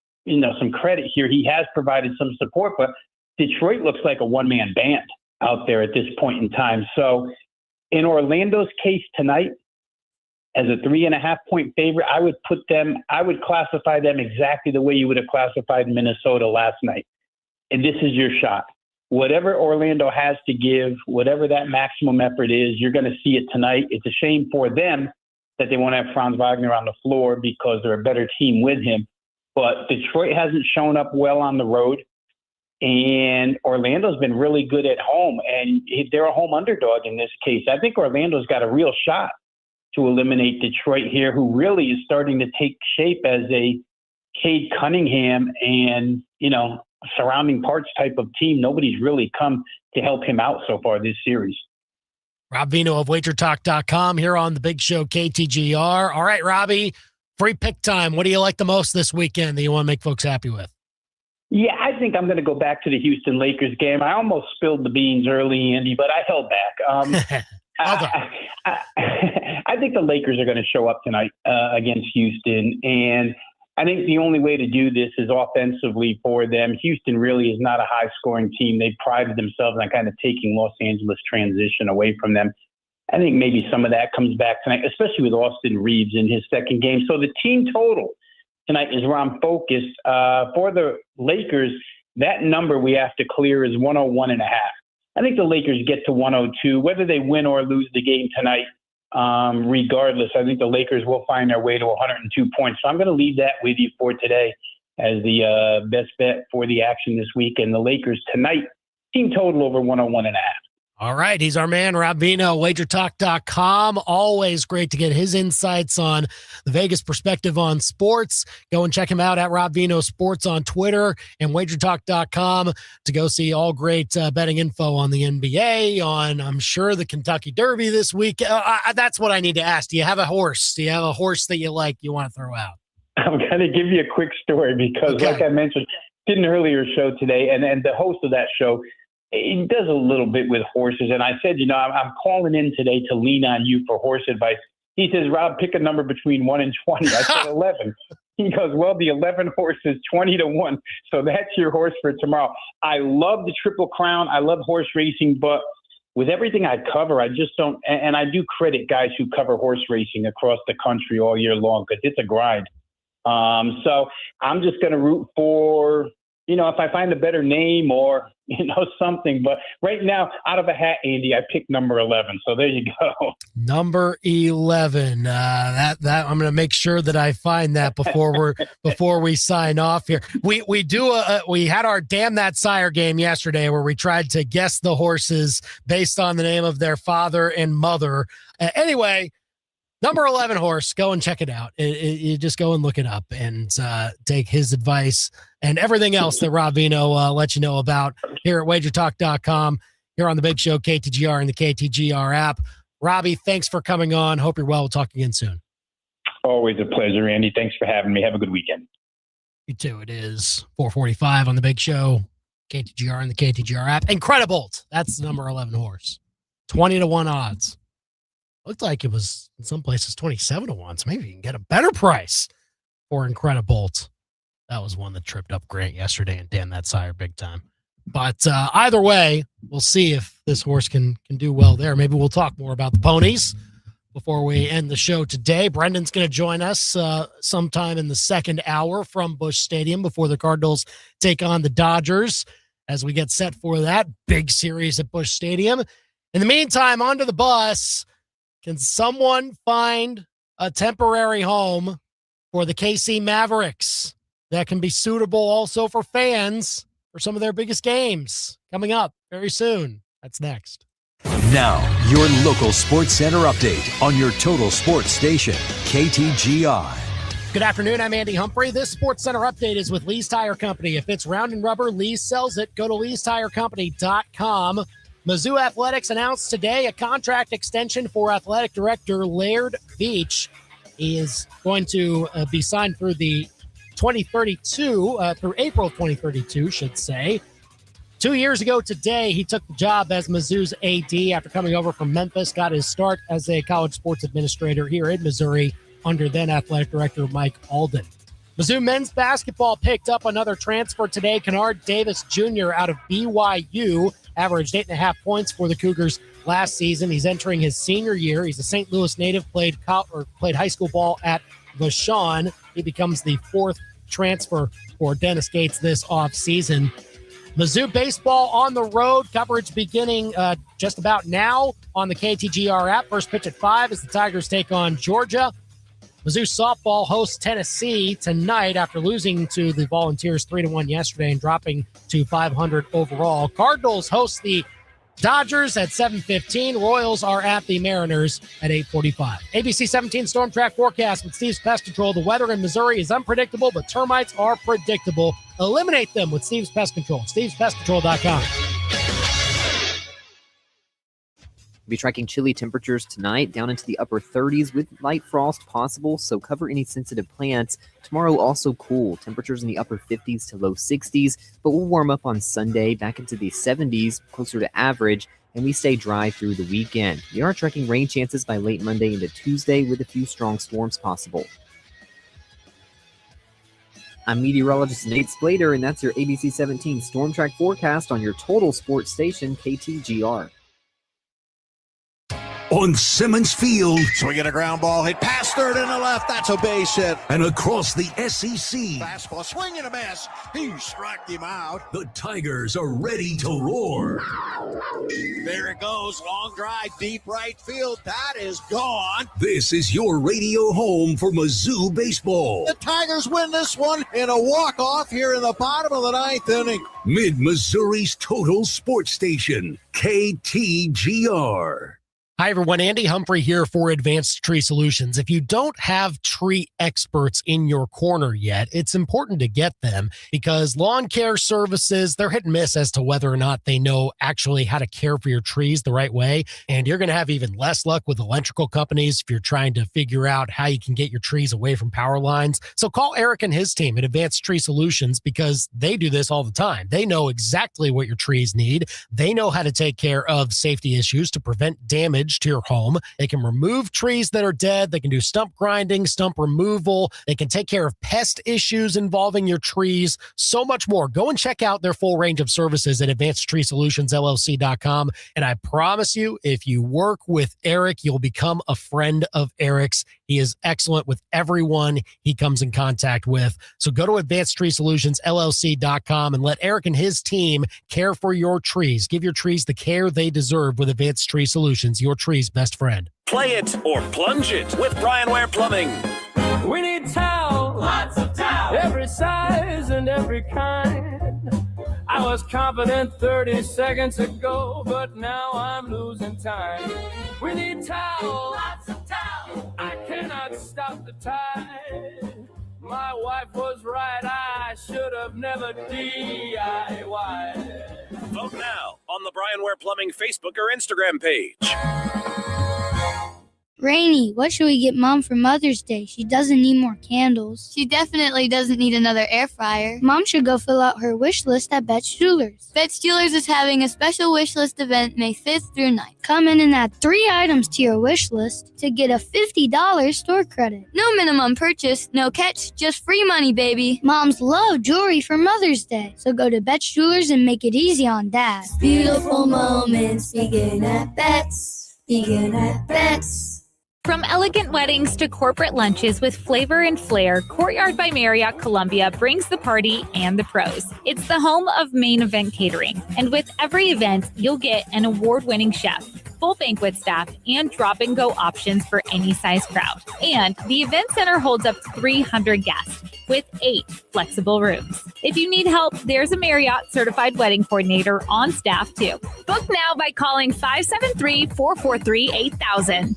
credit here. He has provided some support, but Detroit looks like a one-man band out there at this point in time. So in Orlando's case tonight, as a 3.5-point favorite, I would classify them exactly the way you would have classified Minnesota last night. And this is your shot. Whatever Orlando has to give, whatever that maximum effort is, you're going to see it tonight. It's a shame for them that they won't have Franz Wagner on the floor because they're a better team with him. But Detroit hasn't shown up well on the road. And Orlando's been really good at home, and they're a home underdog in this case. I think Orlando's got a real shot to eliminate Detroit here, who really is starting to take shape as a Cade Cunningham and, surrounding parts type of team. Nobody's really come to help him out so far this series. Rob Veno of WagerTalk.com here on the Big Show KTGR. All right, Robbie, free pick time. What do you like the most this weekend that you want to make folks happy with? Yeah, I think I'm going to go back to the Houston Lakers game. I almost spilled the beans early, Andy, but I held back. I think the Lakers are going to show up tonight against Houston, and I think the only way to do this is offensively for them. Houston really is not a high-scoring team. They prided themselves on kind of taking Los Angeles transition away from them. I think maybe some of that comes back tonight, especially with Austin Reeves in his second game. So the team total tonight is where I'm focused. For the Lakers, that number we have to clear is 101.5. I think the Lakers get to 102, whether they win or lose the game tonight. Regardless, I think the Lakers will find their way to 102 points. So I'm going to leave that with you for today as the best bet for the action this week. And the Lakers tonight, team total over 101.5. All right. He's our man, Rob Veno, WagerTalk.com. Always great to get his insights on the Vegas perspective on sports. Go and check him out at Rob Veno Sports on Twitter and WagerTalk.com to go see all great betting info on the NBA, on, I'm sure, the Kentucky Derby this week. That's what I need to ask. Do you have a horse? Do you have a horse that you like you want to throw out? I'm going to give you a quick story because, like I mentioned, did an earlier show today, and the host of that show, he does a little bit with horses. And I said, I'm calling in today to lean on you for horse advice. He says, Rob, pick a number between 1 and 20. I said 11. He goes, well, the 11 horse is 20-1. So that's your horse for tomorrow. I love the Triple Crown. I love horse racing, but with everything I cover, I just don't. And I do credit guys who cover horse racing across the country all year long because it's a grind. So I'm just going to root for, if I find a better name or, something. But right now, out of a hat, Andy, I picked number 11. So there you go. Number 11. That I'm going to make sure that I find that before we sign off here. We had our Damn That Sire game yesterday where we tried to guess the horses based on the name of their father and mother. Anyway, number 11 horse, go and check it out. You just go and look it up and take his advice and everything else that Rob Veno lets you know about here at WagerTalk.com, here on the Big Show, KTGR and the KTGR app. Robbie, thanks for coming on. Hope you're well. We'll talk again soon. Always a pleasure, Andy. Thanks for having me. Have a good weekend. You too. It is 4:45 on the Big Show, KTGR and the KTGR app. Incredible. That's the number 11 horse. 20-1 odds. Looked like it was in some places 27-1, so maybe you can get a better price for Incredibolt. That was one that tripped up Grant yesterday and damn that sire big time. But either way, we'll see if this horse can do well there. Maybe we'll talk more about the ponies before we end the show today. Brendan's going to join us sometime in the second hour from Busch Stadium before the Cardinals take on the Dodgers as we get set for that big series at Busch Stadium. In the meantime, onto the bus. Can someone find a temporary home for the KC Mavericks that can be suitable also for fans for some of their biggest games coming up very soon? That's next. Now, your local sports center update on your total sports station, KTGR. Good afternoon. I'm Andy Humphrey. This Sports Center update is with Lee's Tire Company. If it's round and rubber, Lee's sells it. Go to leestirecompany.com. Mizzou Athletics announced today a contract extension for athletic director Laird Veatch. He is going to be signed through the 2032, through April 2032, should say. 2 years ago today, he took the job as Mizzou's AD after coming over from Memphis, got his start as a college sports administrator here in Missouri under then athletic director Mike Alden. Mizzou men's basketball picked up another transfer today. Kennard Davis Jr. out of BYU averaged 8.5 points for the Cougars last season. He's entering his senior year. He's a St. Louis native, played high school ball at Vashon. He becomes the fourth transfer for Dennis Gates this offseason. Mizzou baseball on the road. Coverage beginning just about now on the KTGR app. First pitch at 5 as the Tigers take on Georgia. Mizzou softball hosts Tennessee tonight after losing to the Volunteers 3-1 yesterday and dropping to 500 overall. Cardinals host the Dodgers at 7:15. Royals are at the Mariners at 8:45. ABC 17 Storm Track forecast with Steve's Pest Control. The weather in Missouri is unpredictable, but termites are predictable. Eliminate them with Steve's Pest Control. Steve'sPestControl.com. We'll be tracking chilly temperatures tonight, down into the upper 30s with light frost possible, so cover any sensitive plants. Tomorrow also cool, temperatures in the upper 50s to low 60s, but we'll warm up on Sunday back into the 70s, closer to average, and we stay dry through the weekend. We are tracking rain chances by late Monday into Tuesday with a few strong storms possible. I'm meteorologist Nate Splater, and that's your ABC 17 Storm Track forecast on your total sports station, KTGR. On Simmons Field. Swinging a ground ball, hit past third and the left. That's a base hit. And across the SEC. Fastball, swing and a miss. He struck him out. The Tigers are ready to roar. There it goes. Long drive, deep right field. That is gone. This is your radio home for Mizzou baseball. The Tigers win this one in a walk-off here in the bottom of the 9th inning. Mid-Missouri's total sports station, KTGR. Hi, everyone. Andy Humphrey here for Advanced Tree Solutions. If you don't have tree experts in your corner yet, it's important to get them because lawn care services, they're hit and miss as to whether or not they know actually how to care for your trees the right way. And you're going to have even less luck with electrical companies if you're trying to figure out how you can get your trees away from power lines. So call Eric and his team at Advanced Tree Solutions because they do this all the time. They know exactly what your trees need. They know how to take care of safety issues to prevent damage to your home. They can remove trees that are dead. They can do stump grinding, stump removal. They can take care of pest issues involving your trees, so much more. Go and check out their full range of services at AdvancedTreeSolutionsLLC.com. And I promise you, if you work with Eric, you'll become a friend of Eric's. He is excellent with everyone he comes in contact with. So go to AdvancedTreeSolutionsLLC.com and let Eric and his team care for your trees. Give your trees the care they deserve with Advanced Tree Solutions, your tree's best friend. Play it or plunge it with Brian Ware Plumbing. We need towels, lots of towels, every size and every kind. I was confident 30 seconds ago, but now I'm losing time. We need towels, lots of towels. I cannot stop the tide. My wife was right, I should have never DIY. Vote now on the Brian Ware Plumbing Facebook or Instagram page. Rainy, what should we get Mom for Mother's Day? She doesn't need more candles. She definitely doesn't need another air fryer. Mom should go fill out her wish list at Betts Jewelers. Betts Jewelers is having a special wish list event May 5th through 9th. Come in and add 3 items to your wish list to get a $50 store credit. No minimum purchase, no catch, just free money, baby. Moms love jewelry for Mother's Day, so go to Betts Jewelers and make it easy on Dad. Beautiful moments begin at Betts. Begin at Betts. From elegant weddings to corporate lunches with flavor and flair, Courtyard by Marriott Columbia brings the party and the pros. It's the home of Main Event Catering. And with every event, you'll get an award-winning chef, full banquet staff, and drop-and-go options for any size crowd. And the event center holds up to 300 guests with 8 flexible rooms. If you need help, there's a Marriott certified wedding coordinator on staff too. Book now by calling 573-443-8000.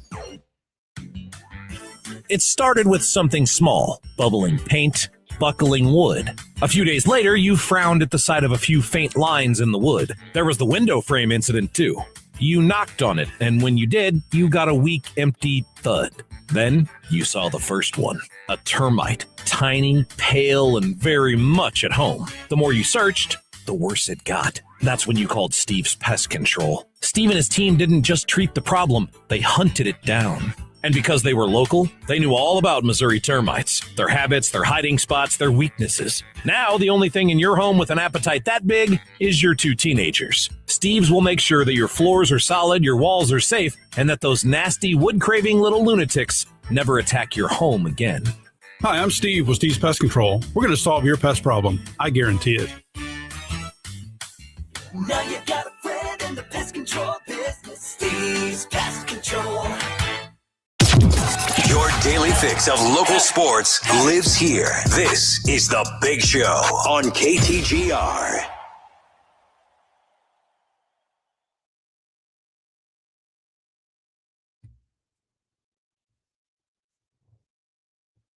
It started with something small, bubbling paint, buckling wood. A few days later, you frowned at the sight of a few faint lines in the wood. There was the window frame incident too. You knocked on it, and when you did, you got a weak, empty thud. Then you saw the first one, a termite, tiny, pale, and very much at home. The more you searched, the worse it got. That's when you called Steve's Pest Control. Steve and his team didn't just treat the problem, they hunted it down. And because they were local, they knew all about Missouri termites, their habits, their hiding spots, their weaknesses. Now, the only thing in your home with an appetite that big is your 2 teenagers. Steve's will make sure that your floors are solid, your walls are safe, and that those nasty, wood-craving little lunatics never attack your home again. Hi, I'm Steve with Steve's Pest Control. We're going to solve your pest problem. I guarantee it. Now you got a friend in the pest control business. Steve's Pest Control. Your daily fix of local sports lives here. This is The Big Show on KTGR.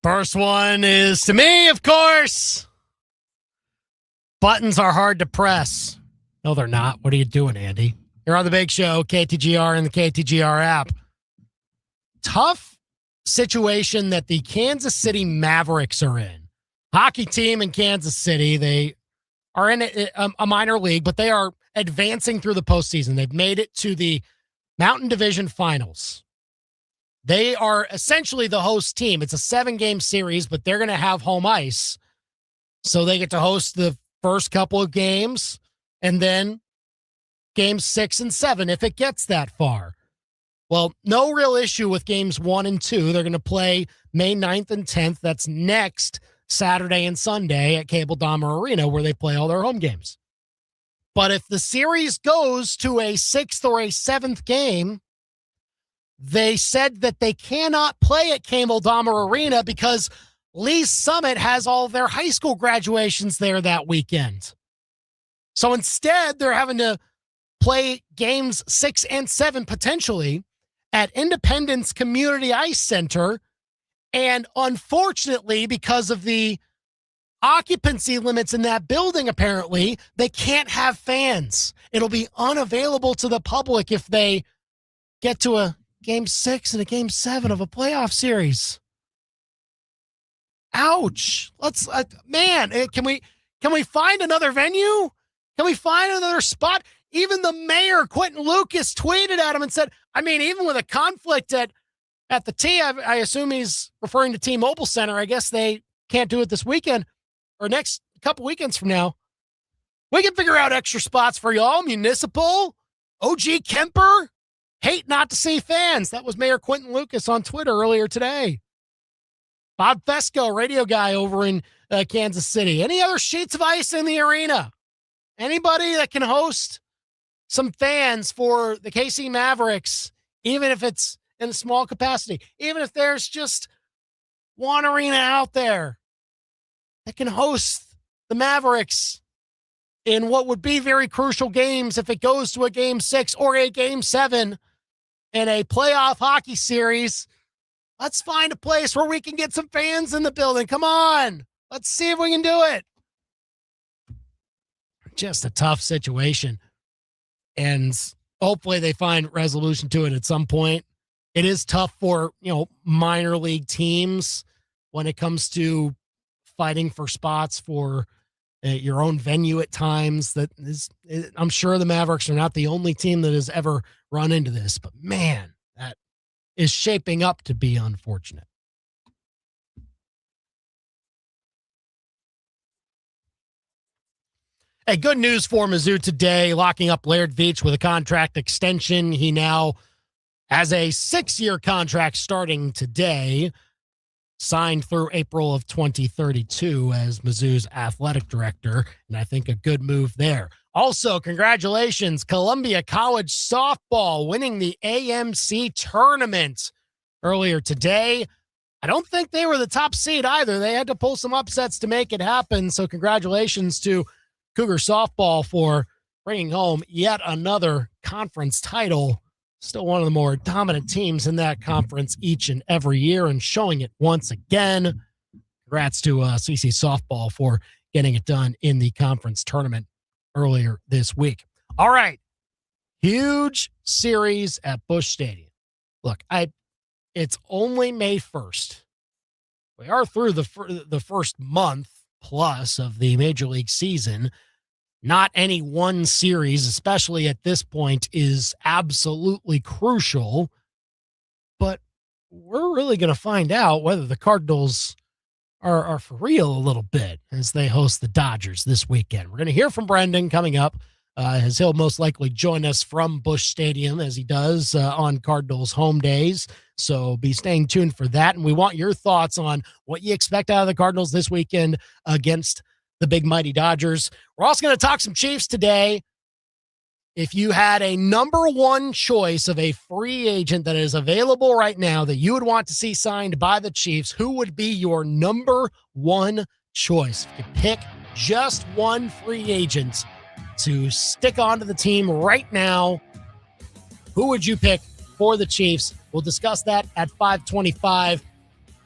First one is to me, of course. Buttons are hard to press. No, they're not. What are you doing, Andy? You're on The Big Show, KTGR and the KTGR app. Tough situation that the Kansas City Mavericks are in. Hockey team in Kansas City. They are in a minor league, but they are advancing through the postseason. They've made it to the Mountain Division Finals. They are essentially the host team. It's a 7-game series, but they're going to have home ice. So they get to host the first couple of games and then games 6 and 7 if it gets that far. Well, no real issue with games 1 and 2. They're going to play May 9th and 10th. That's next Saturday and Sunday at Cable Dahmer Arena, where they play all their home games. But if the series goes to a 6th or a 7th game, they said that they cannot play at Cable Dahmer Arena because Lee's Summit has all their high school graduations there that weekend. So instead, they're having to play games 6 and 7 potentially at Independence Community Ice Center. And unfortunately, because of the occupancy limits in that building, apparently, they can't have fans. It'll be unavailable to the public if they get to a game 6 and a game 7 of a playoff series. Ouch. Let's, can we find another venue? Can we find another spot? Even the mayor, Quentin Lucas, tweeted at him and said, even with a conflict at the T, I assume he's referring to T-Mobile Center. I guess they can't do it this weekend or next couple weekends from now. We can figure out extra spots for y'all. Municipal, OG Kemper, hate not to see fans. That was Mayor Quentin Lucas on Twitter earlier today. Bob Fesco, radio guy over in Kansas City. Any other sheets of ice in the arena? Anybody that can host some fans for the KC Mavericks, even if it's in a small capacity, even if there's just one arena out there that can host the Mavericks in what would be very crucial games if it goes to a game 6 or a game 7 in a playoff hockey series. Let's find a place where we can get some fans in the building. Come on. Let's see if we can do it. Just a tough situation. And hopefully they find resolution to it at some point. It is tough for, minor league teams when it comes to fighting for spots for your own venue at times. I'm sure the Mavericks are not the only team that has ever run into this, but man, that is shaping up to be unfortunate. Hey, good news for Mizzou today, locking up Laird Veatch with a contract extension. He now has a 6-year contract starting today, signed through April of 2032 as Mizzou's athletic director, and I think a good move there. Also, congratulations, Columbia College softball winning the AMC tournament earlier today. I don't think they were the top seed either. They had to pull some upsets to make it happen, so congratulations to Cougar softball for bringing home yet another conference title. Still one of the more dominant teams in that conference each and every year and showing it once again. Congrats to CC softball for getting it done in the conference tournament earlier this week. All right. Huge series at Busch Stadium. Look, it's only May 1st. We are through the first month plus of the Major League season. Not any one series, especially at this point, is absolutely crucial. But we're really going to find out whether the Cardinals are for real a little bit as they host the Dodgers this weekend. We're going to hear from Brendan coming up, as he'll most likely join us from Busch Stadium as he does on Cardinals home days. So be staying tuned for that. And we want your thoughts on what you expect out of the Cardinals this weekend against the big mighty Dodgers. We're also going to talk some Chiefs today. If you had a number one choice of a free agent that is available right now that you would want to see signed by the Chiefs, who would be your number one choice? If you could pick just one free agent to stick onto the team right now, who would you pick for the Chiefs? We'll discuss that at 5:25.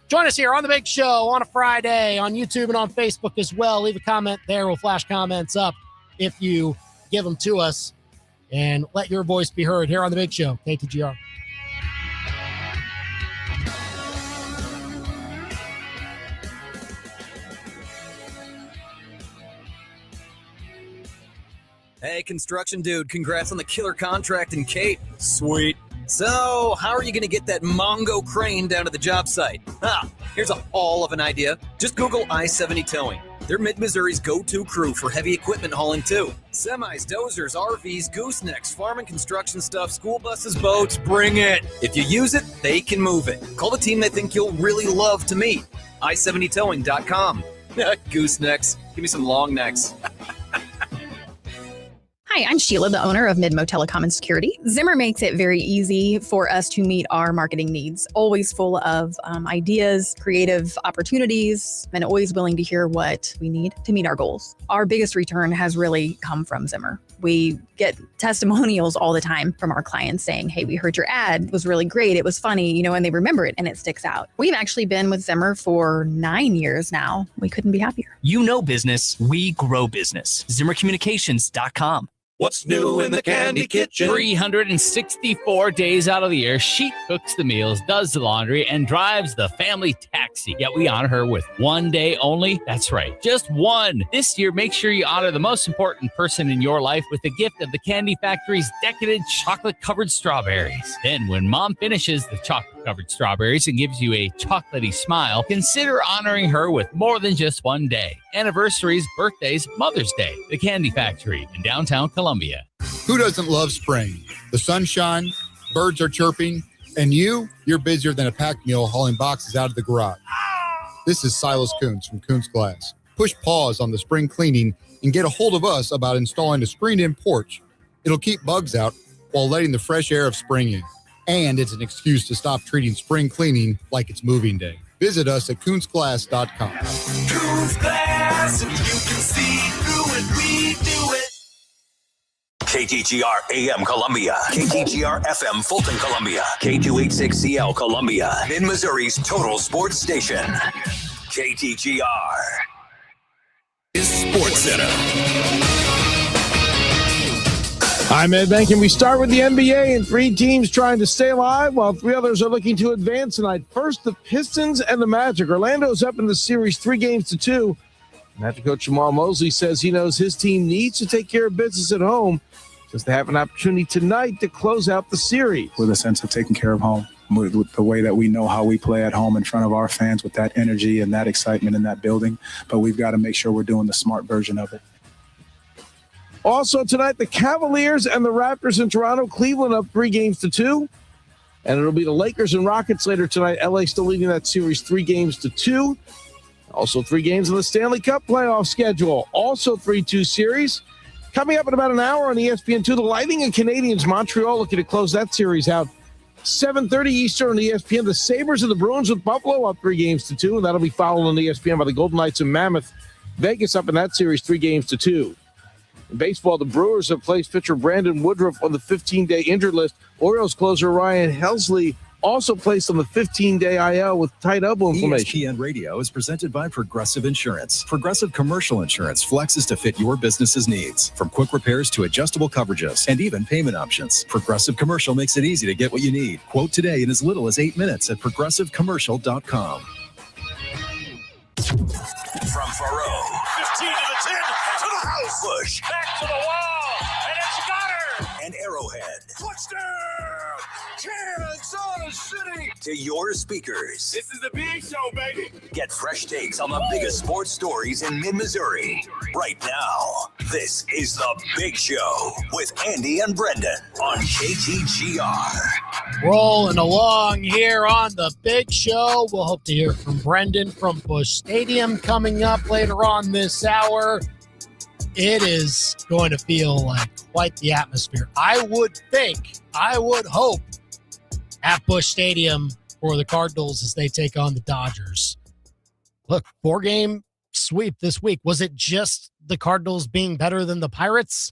Join us here on The Big Show on a Friday on YouTube and on Facebook as well. Leave a comment there. We'll flash comments up if you give them to us. And let your voice be heard here on The Big Show, KTGR. Hey, construction dude, congrats on the killer contract in Cape. Sweet. So, how are you going to get that Mongo crane down to the job site? Here's a haul of an idea. Just Google I-70 Towing. They're Mid-Missouri's go-to crew for heavy equipment hauling, too. Semis, dozers, RVs, goosenecks, farm and construction stuff, school buses, boats, bring it. If you use it, they can move it. Call the team they think you'll really love to meet. I70towing.com. Goosenecks. Give me some long necks. Hi, I'm Sheila, the owner of Midmo Telecom and Security. Zimmer makes it very easy for us to meet our marketing needs, always full of ideas, creative opportunities, and always willing to hear what we need to meet our goals. Our biggest return has really come from Zimmer. We get testimonials all the time from our clients saying, hey, we heard your ad, it was really great, it was funny, and they remember it and it sticks out. We've actually been with Zimmer for 9 years now. We couldn't be happier. You know business, we grow business. ZimmerCommunications.com. What's new in the candy kitchen? 364 days out of the year, she cooks the meals, does the laundry, and drives the family taxi. Yet we honor her with one day only. That's right, just one. This year, make sure you honor the most important person in your life with the gift of the Candy Factory's decadent chocolate-covered strawberries. Then, when Mom finishes the chocolate-covered strawberries and gives you a chocolatey smile, consider honoring her with more than just one day. Anniversaries, birthdays, Mother's Day. The Candy Factory in downtown Columbia. Who doesn't love spring? The sunshine, birds are chirping, and you're busier than a packed mule hauling boxes out of the garage. This is Silas Kuntz from Kuntz Glass. Push pause on the spring cleaning and get a hold of us about installing a screened-in porch. It'll keep bugs out while letting the fresh air of spring in. And it's an excuse to stop treating spring cleaning like it's moving day. Visit us at KuntzGlass.com. Kuntz Glass, and you can see through it, we do it. KTGR AM Columbia, KTGR FM Fulton Columbia, K286CL Columbia, Mid-Missouri's total sports station. KTGR. Sports Center. I'm Ed Bank, and we start with the NBA and 3 teams trying to stay alive while 3 others are looking to advance tonight. First, the Pistons and the Magic. Orlando's up in the series 3-2. Magic coach Jamal Mosley says he knows his team needs to take care of business at home since they have an opportunity tonight to close out the series. With a sense of taking care of home, with the way that we know how we play at home in front of our fans, with that energy and that excitement in that building. But we've got to make sure we're doing the smart version of it. Also tonight, the Cavaliers and the Raptors in Toronto. Cleveland up 3-2. And it'll be the Lakers and Rockets later tonight. LA still leading that series 3-2. Also 3 games in the Stanley Cup playoff schedule. Also 3-2 series. Coming up in about an hour on ESPN2, the Lightning and Canadiens. Montreal looking to close that series out. 7:30 Eastern on ESPN. The Sabres and the Bruins with Buffalo up 3-2. And that'll be followed on ESPN by the Golden Knights and Mammoth. Vegas up in that series 3-2. In baseball, the Brewers have placed pitcher Brandon Woodruff on the 15-day injured list. Orioles closer Ryan Helsley also placed on the 15-day IL with tight elbow inflammation. ESPN Radio is presented by Progressive Insurance. Progressive Commercial Insurance flexes to fit your business's needs. From quick repairs to adjustable coverages and even payment options, Progressive Commercial makes it easy to get what you need. Quote today in as little as 8 minutes at progressivecommercial.com. From Faro. 15 to the 10, to the house. Busch. Back to the wall, and it's got her. And Arrowhead. Touchdown, Kansas City. to your speakers. This is the big show, baby. Get fresh takes on the biggest sports stories in mid-Missouri. Right now, this is The Big Show with Andy and Brendan on KTGR. Rolling along here on The Big Show. We'll hope to hear from Brendan from Busch Stadium coming up later on this hour. It is going to feel like quite the atmosphere. I would hope, at Busch Stadium for the Cardinals as they take on the Dodgers. Look, 4-game sweep this week. Was it just the Cardinals being better than the Pirates?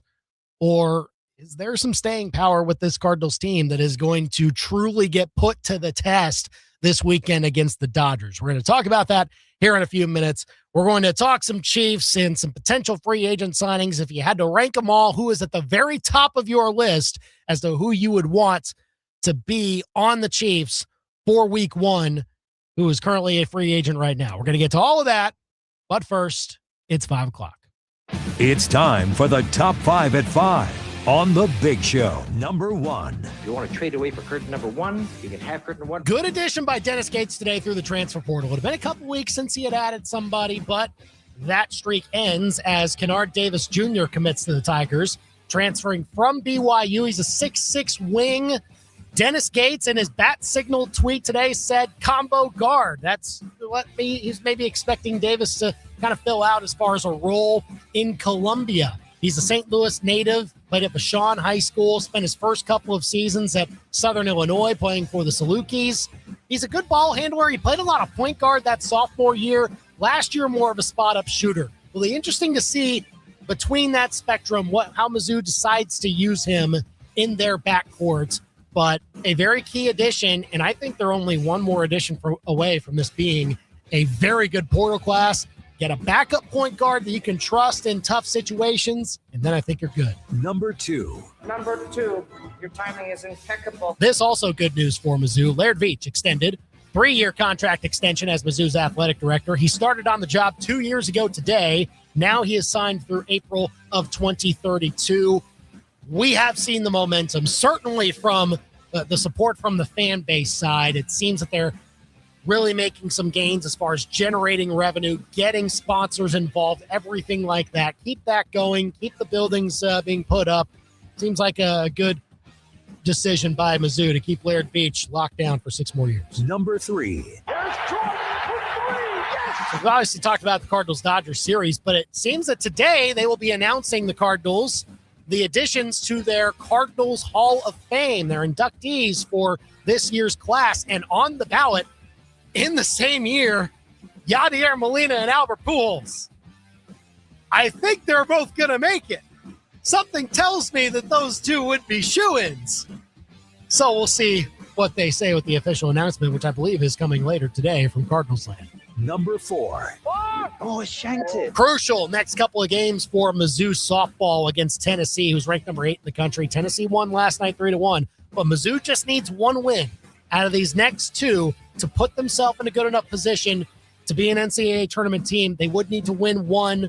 Or is there some staying power with this Cardinals team that is going to truly get put to the test this weekend against the Dodgers? We're going to talk about that here in a few minutes. We're going to talk some Chiefs and some potential free agent signings. If you had to rank them all, who is at the very top of your list as to who you would want to be on the Chiefs for week 1, who is currently a free agent right now? We're going to get to all of that. But first, it's 5 o'clock. It's time for the top 5 at 5 on The Big Show. Number 1. If you want to trade away for curtain number 1, you can have curtain 1. Good addition by Dennis Gates today through the transfer portal. It had been a couple weeks since he had added somebody, but that streak ends as Kennard Davis Jr. commits to the Tigers, transferring from BYU. He's a 6'6" wing. Dennis Gates in his bat signal tweet today said combo guard. That's what he's maybe expecting Davis to kind of fill out as far as a role in Columbia. He's a St. Louis native, played at Vashon High School, spent his first couple of seasons at Southern Illinois playing for the Salukis. He's a good ball handler. He played a lot of point guard that sophomore year. Last year, more of a spot-up shooter. Will be interesting to see between that spectrum how Mizzou decides to use him in their backcourt. But a very key addition, and I think they're only one more addition away from this being a very good portal class. Get a backup point guard that you can trust in tough situations, and then I think you're good. Number 2. Number 2, your timing is impeccable. This also good news for Mizzou. Laird Veatch extended 3-year contract extension as Mizzou's athletic director. He started on the job 2 years ago today. Now he is signed through April of 2032. We have seen the momentum, certainly from the support from the fan base side. It seems that they're really making some gains as far as generating revenue, getting sponsors involved, everything like that. Keep that going. Keep the buildings being put up. Seems like a good decision by Mizzou to keep Laird Veatch locked down for 6 more years. Number 3. So we've obviously talked about the Cardinals-Dodgers series, but it seems that today they will be announcing the Cardinals the additions to their Cardinals Hall of Fame, their inductees for this year's class. And on the ballot in the same year, Yadier Molina and Albert Pujols. I think they're both going to make it. Something tells me that those two would be shoo-ins. So we'll see what they say with the official announcement, which I believe is coming later today from Cardinals land. Number 4. Oh, shanked it. Crucial next couple of games for Mizzou softball against Tennessee, who's ranked number 8 in the country. Tennessee won last night 3-1, but Mizzou just needs one win out of these next 2 to put themselves in a good enough position to be an NCAA tournament team. They would need to win 1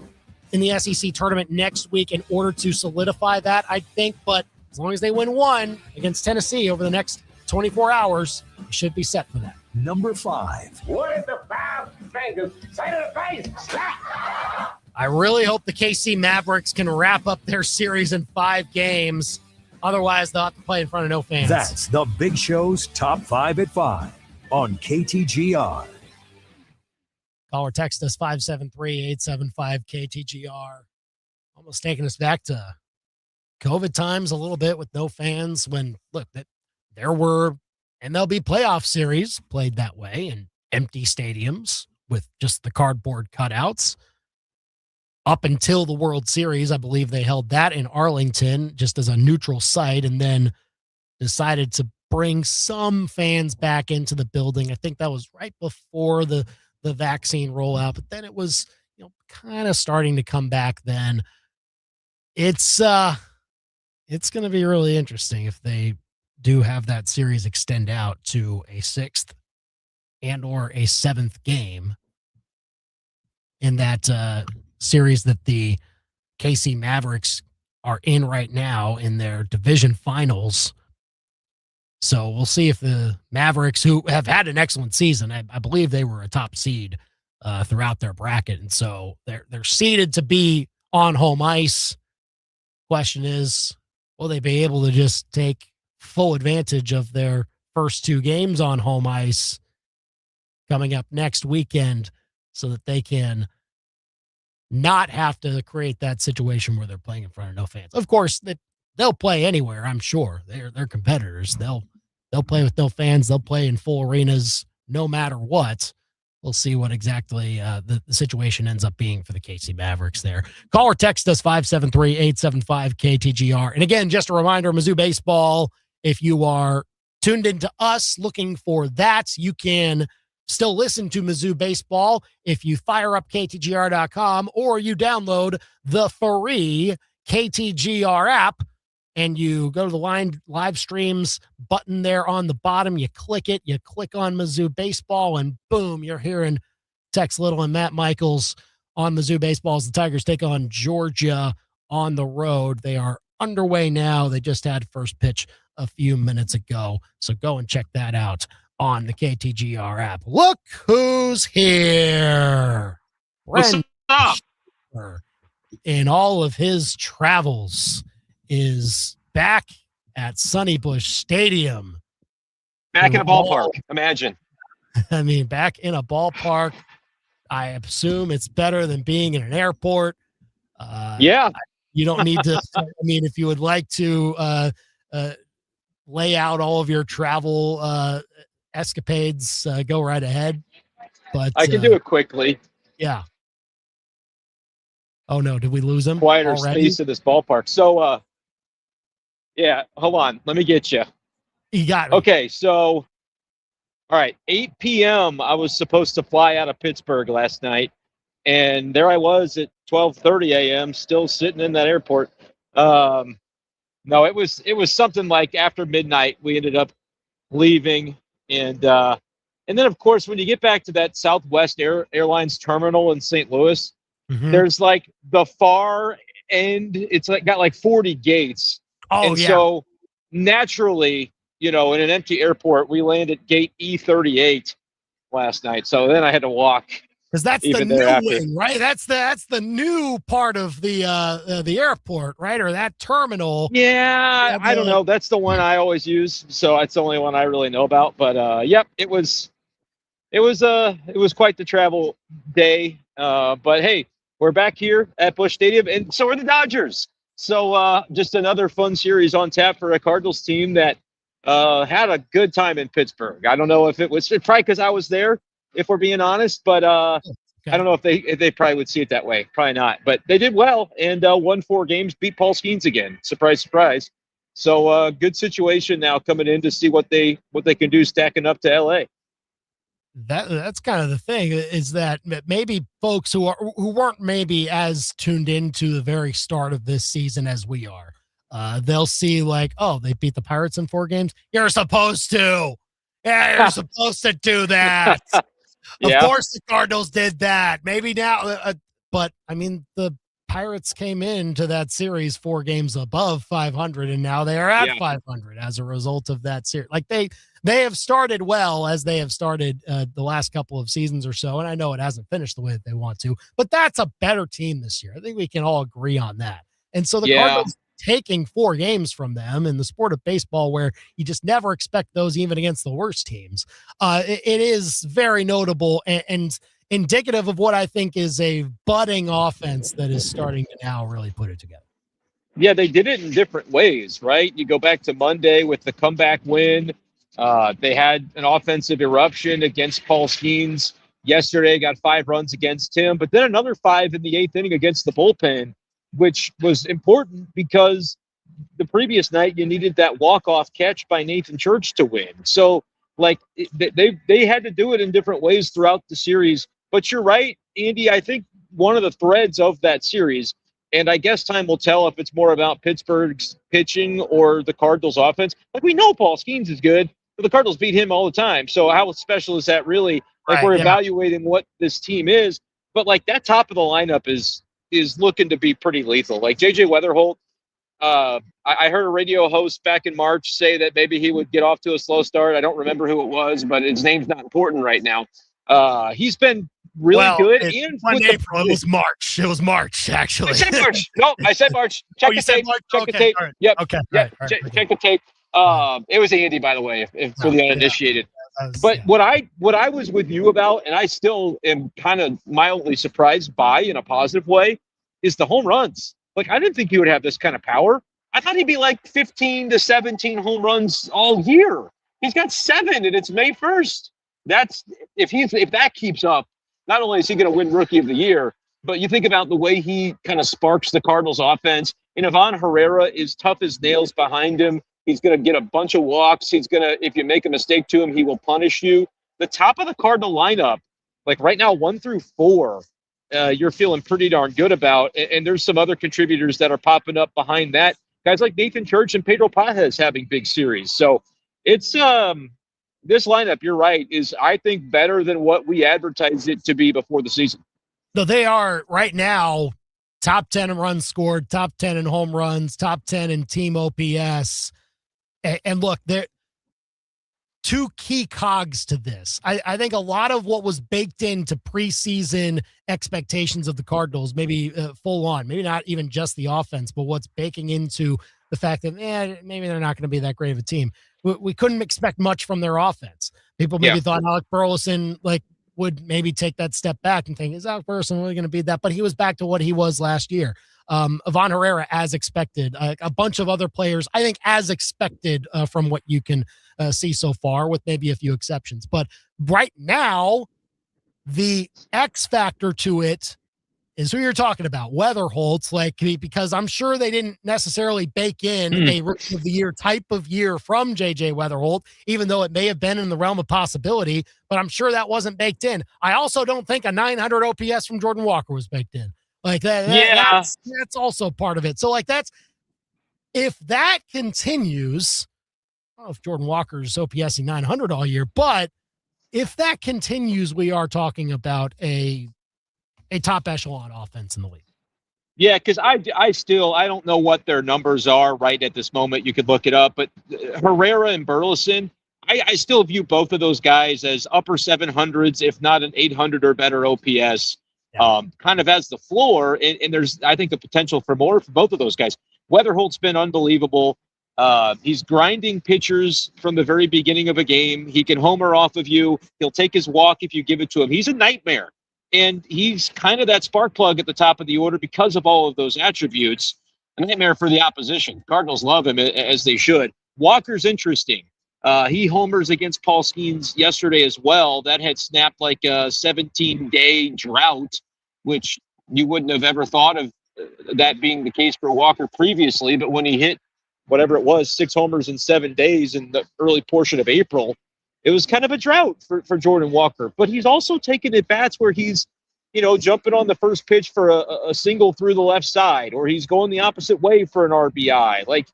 in the SEC tournament next week in order to solidify that, I think. But as long as they win 1 against Tennessee over the next 24 hours, they should be set for that. Number 5. What is the 5 fingers? Say to the face. Slap. I really hope the KC Mavericks can wrap up their series in 5 games. Otherwise, they'll have to play in front of no fans. That's The Big Show's top 5 at 5 on KTGR. Call or text us 573-875-KTGR. Almost taking us back to COVID times a little bit with no fans when, look, that there were MLB playoff series played that way in empty stadiums with just the cardboard cutouts. Up until the World Series, I believe they held that in Arlington just as a neutral site and then decided to bring some fans back into the building. I think that was right before the vaccine rollout, but then it was, kind of starting to come back then. It's going to be really interesting if they do have that series extend out to a 6th and or a 7th game in that series that the KC Mavericks are in right now in their division finals. So we'll see if the Mavericks, who have had an excellent season, I believe they were a top seed throughout their bracket. And so they're seeded to be on home ice. Question is, will they be able to just take full advantage of their first 2 games on home ice coming up next weekend so that they can not have to create that situation where they're playing in front of no fans? Of course, they'll play anywhere, I'm sure. They're competitors. They'll play with no fans. They'll play in full arenas no matter what. We'll see what exactly the situation ends up being for the KC Mavericks there. Call or text us 573-875-KTGR. And again, just a reminder, Mizzou baseball, if you are tuned into us looking for that, you can still listen to Mizzou baseball if you fire up KTGR.com or you download the free KTGR app and you go to the live streams button there on the bottom. You click it, you click on Mizzou baseball, and boom, you're hearing Tex Little and Matt Michaels on Mizzou baseball as the Tigers take on Georgia on the road. They are underway now. They just had first pitch a few minutes ago. So go and check that out on the KTGR app. Look who's here. What's up? In all of his travels is back at Sunnybush Stadium. Back in a ballpark, imagine. I mean, back in a ballpark. I assume it's better than being in an airport. Yeah. You don't need to, I mean, if you would like to lay out all of your travel escapades, go right ahead. But I can do it quickly. Yeah. Oh no, did we lose him? Quieter already? space of this ballpark. So, yeah, hold on. Let me get you. You got me. Okay, so, all right, 8 p.m. I was supposed to fly out of Pittsburgh last night, and there I was at 12:30 a.m. still sitting in that airport. No, it was something like after midnight we ended up leaving, and then of course when you get back to that Southwest Airlines terminal in St. Louis, there's like the far end. It's like got like 40 gates. Oh, and yeah. So naturally, in an empty airport, we landed gate E38 last night. So then I had to walk. Because that's the even new thereafter. wing, right? That's the new part of the airport, right? Or that terminal. Yeah, I don't know. That's the one I always use. So it's the only one I really know about. But yep, it was quite the travel day. But hey, we're back here at Busch Stadium, and so are the Dodgers. So just another fun series on tap for a Cardinals team that had a good time in Pittsburgh. I don't know if it was probably because I was there, if we're being honest, but I don't know if they probably would see it that way. Probably not. But they did well and won 4 games, beat Paul Skeens again. Surprise, surprise. So good situation now coming in to see what they can do stacking up to LA. That's kind of the thing, is that maybe folks who weren't maybe as tuned into the very start of this season as we are, they'll see like, oh, they beat the Pirates in 4 games. You're supposed to. Yeah, you're supposed to do that. Of course the Cardinals did that. Maybe now, but I mean, the Pirates came into that series 4 games above 500, and now they are at 500 as a result of that series. Like they have started well as they have started the last couple of seasons or so, and I know it hasn't finished the way that they want to, but that's a better team this year. I think we can all agree on that. And so the Cardinals taking 4 games from them in the sport of baseball, where you just never expect those even against the worst teams, it is very notable and indicative of what I think is a budding offense that is starting to now really put it together. Yeah, they did it in different ways, right? You go back to Monday with the comeback win. They had an offensive eruption against Paul Skeens yesterday, got 5 runs against him, but then another 5 in the 8th inning against the bullpen, which was important because the previous night you needed that walk-off catch by Nathan Church to win. So, like, they had to do it in different ways throughout the series. But you're right, Andy. I think one of the threads of that series, and I guess time will tell if it's more about Pittsburgh's pitching or the Cardinals' offense. Like, we know Paul Skeens is good, but the Cardinals beat him all the time. So how special is that really? Like, we're evaluating what this team is. But, like, that top of the lineup is looking to be pretty lethal. Like, J.J. Weatherholt, I heard a radio host back in March say that maybe he would get off to a slow start. I don't remember who it was, but his name's not important right now. He's been really good. And April. It was March. It was March, actually. I said March. No, I said March. Check the tape. Check the tape. Right. Yep. Okay. Yep. Right. Check the tape. It was Andy, by the way, if for the uninitiated. But what I was with you about, and I still am kind of mildly surprised by in a positive way, is the home runs. Like, I didn't think he would have this kind of power. I thought he'd be like 15 to 17 home runs all year. He's got 7, and it's May 1st. That's if that keeps up, not only is he going to win Rookie of the Year, but you think about the way he kind of sparks the Cardinals offense. And Ivan Herrera is tough as nails behind him. He's going to get a bunch of walks. He's going to, if you make a mistake to him, he will punish you. The top of the Cardinal lineup, like right now, 1 through 4, you're feeling pretty darn good about. And there's some other contributors that are popping up behind that. Guys like Nathan Church and Pedro Pajes having big series. So it's this lineup, you're right, is I think better than what we advertised it to be before the season. So they are right now top 10 in runs scored, top 10 in home runs, top 10 in team OPS. And look, there two key cogs to this. I think a lot of what was baked into preseason expectations of the Cardinals, maybe full on, maybe not even just the offense, but what's baking into the fact that maybe they're not going to be that great of a team. We couldn't expect much from their offense. People maybe thought Alec Burleson would maybe take that step back and think, is Alec Burleson really going to be that? But he was back to what he was last year. Ivan Herrera, as expected. A bunch of other players, I think, as expected from what you can see so far, with maybe a few exceptions. But right now, the X factor to it is who you're talking about, Weatherholtz, because I'm sure they didn't necessarily bake in a Rookie of the Year type of year from J.J. Weatherholt, even though it may have been in the realm of possibility, but I'm sure that wasn't baked in. I also don't think a 900 OPS from Jordan Walker was baked in. That's also part of it. So if that continues, I don't know if Jordan Walker's OPSing 900 all year, but if that continues, we are talking about a top echelon offense in the league. Yeah, because I don't know what their numbers are right at this moment. You could look it up, but Herrera and Burleson, I still view both of those guys as upper 700s, if not an 800 or better OPS. Kind of as the floor, and there's, I think, the potential for more for both of those guys. Weatherholt's been unbelievable. He's grinding pitchers from the very beginning of a game. He can homer off of you. He'll take his walk if you give it to him. He's a nightmare, and he's kind of that spark plug at the top of the order because of all of those attributes. A nightmare for the opposition. Cardinals love him, as they should. Walker's interesting. He homers against Paul Skeens yesterday as well. That had snapped like a 17-day drought, which you wouldn't have ever thought of that being the case for Walker previously. But when he hit whatever it was, 6 homers in 7 days in the early portion of April, it was kind of a drought for Jordan Walker. But he's also taking at bats where he's, jumping on the first pitch for a single through the left side, or he's going the opposite way for an RBI.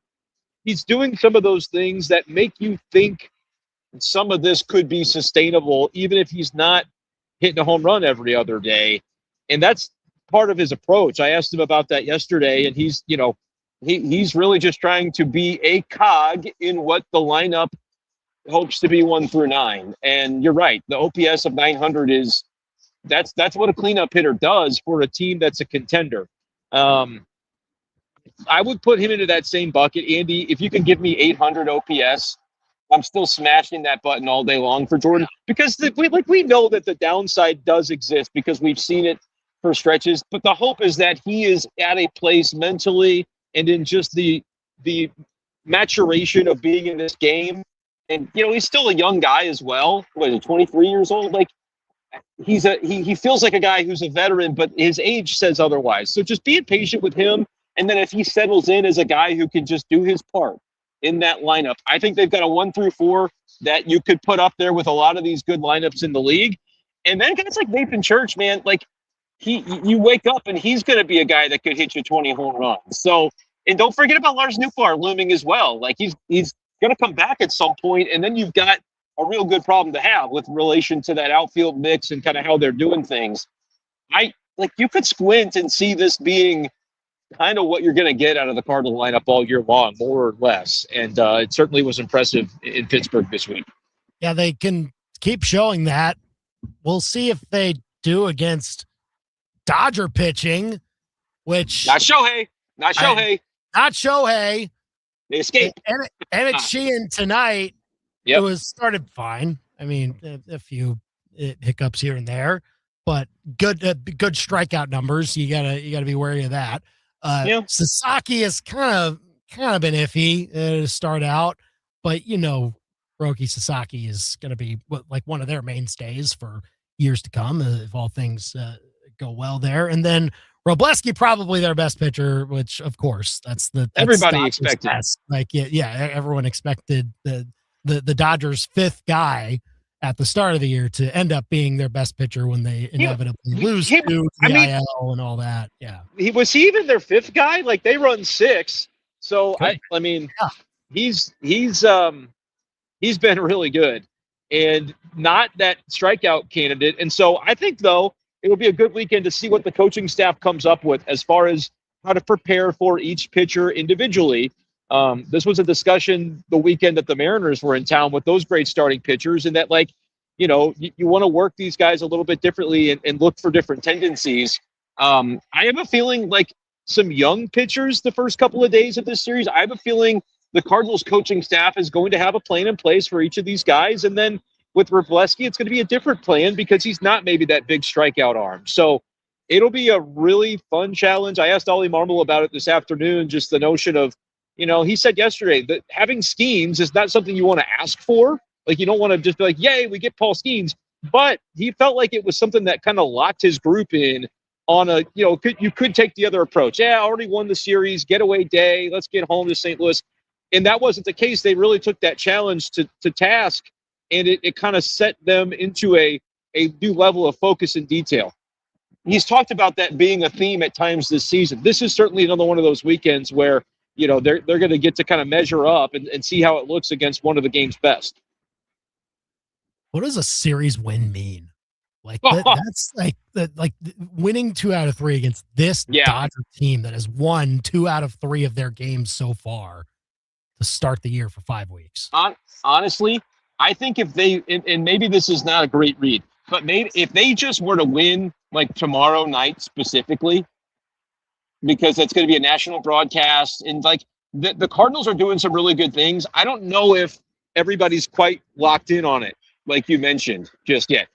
He's doing some of those things that make you think some of this could be sustainable, even if he's not hitting a home run every other day. And that's part of his approach. I asked him about that yesterday, and he's really just trying to be a cog in what the lineup hopes to be 1 through 9. And you're right. The OPS of 900 that's what a cleanup hitter does for a team that's a contender. I would put him into that same bucket. Andy, if you can give me 800 OPS, I'm still smashing that button all day long for Jordan, because we know that the downside does exist because we've seen it for stretches. But the hope is that he is at a place mentally and in just the maturation of being in this game. And, he's still a young guy as well. What is he, 23 years old? He feels like a guy who's a veteran, but his age says otherwise. So just being patient with him. And then if he settles in as a guy who can just do his part in that lineup, I think they've got a 1 through 4 that you could put up there with a lot of these good lineups in the league. And then guys like Nathan Church, man, you wake up and he's going to be a guy that could hit you 20 home runs. So, and don't forget about Lars Nootbaar looming as well. He's going to come back at some point, and then you've got a real good problem to have with relation to that outfield mix and kind of how they're doing things. You could squint and see this being kind of what you're going to get out of the Cardinal lineup all year long, more or less. And it certainly was impressive in Pittsburgh this week. Yeah, they can keep showing that. We'll see if they do against Dodger pitching, which not Shohei. Not Shohei. They escaped. And it's Sheehan tonight. Yep. It was started fine. I mean, a few hiccups here and there, but good strikeout numbers. You gotta be wary of that. Sasaki has kind of been iffy to start out, but Roki Sasaki is going to be like one of their mainstays for years to come if all things go well there. And then Robleski, probably their best pitcher, which of course that's everybody expected. Best. Like everyone expected the Dodgers' fifth guy at the start of the year to end up being their best pitcher when they inevitably lose to the IL and all that. Yeah, was he even their fifth guy? Like they run six, so I mean, he's been really good and not that strikeout candidate. And so I think, though, it'll be a good weekend to see what the coaching staff comes up with as far as how to prepare for each pitcher individually. This was a discussion the weekend that the Mariners were in town with those great starting pitchers, and that, you want to work these guys a little bit differently and look for different tendencies. I have a feeling like some young pitchers the first couple of days of this series, I have a feeling the Cardinals coaching staff is going to have a plan in place for each of these guys. And then with Robleski, it's going to be a different plan because he's not maybe that big strikeout arm. So it'll be a really fun challenge. I asked Ollie Marmol about it this afternoon, just the notion of, he said yesterday that having Skeens is not something you want to ask for. Like, you don't want to just be like, yay, we get Paul Skeens. But he felt like it was something that kind of locked his group in on a, you could take the other approach. Yeah, I already won the series, getaway day, let's get home to St. Louis. And that wasn't the case. They really took that challenge to task, and it kind of set them into a new level of focus and detail. He's talked about that being a theme at times this season. This is certainly another one of those weekends where, they're going to get to kind of measure up and see how it looks against one of the game's best. What does a series win mean? That's like winning 2 out of 3 against this Dodger team that has won 2 out of 3 of their games so far to start the year for 5 weeks. Honestly, I think if they, and maybe this is not a great read, but maybe if they just were to win like tomorrow night specifically, because that's going to be a national broadcast, and like the Cardinals are doing some really good things. I don't know if everybody's quite locked in on it, like you mentioned just yet.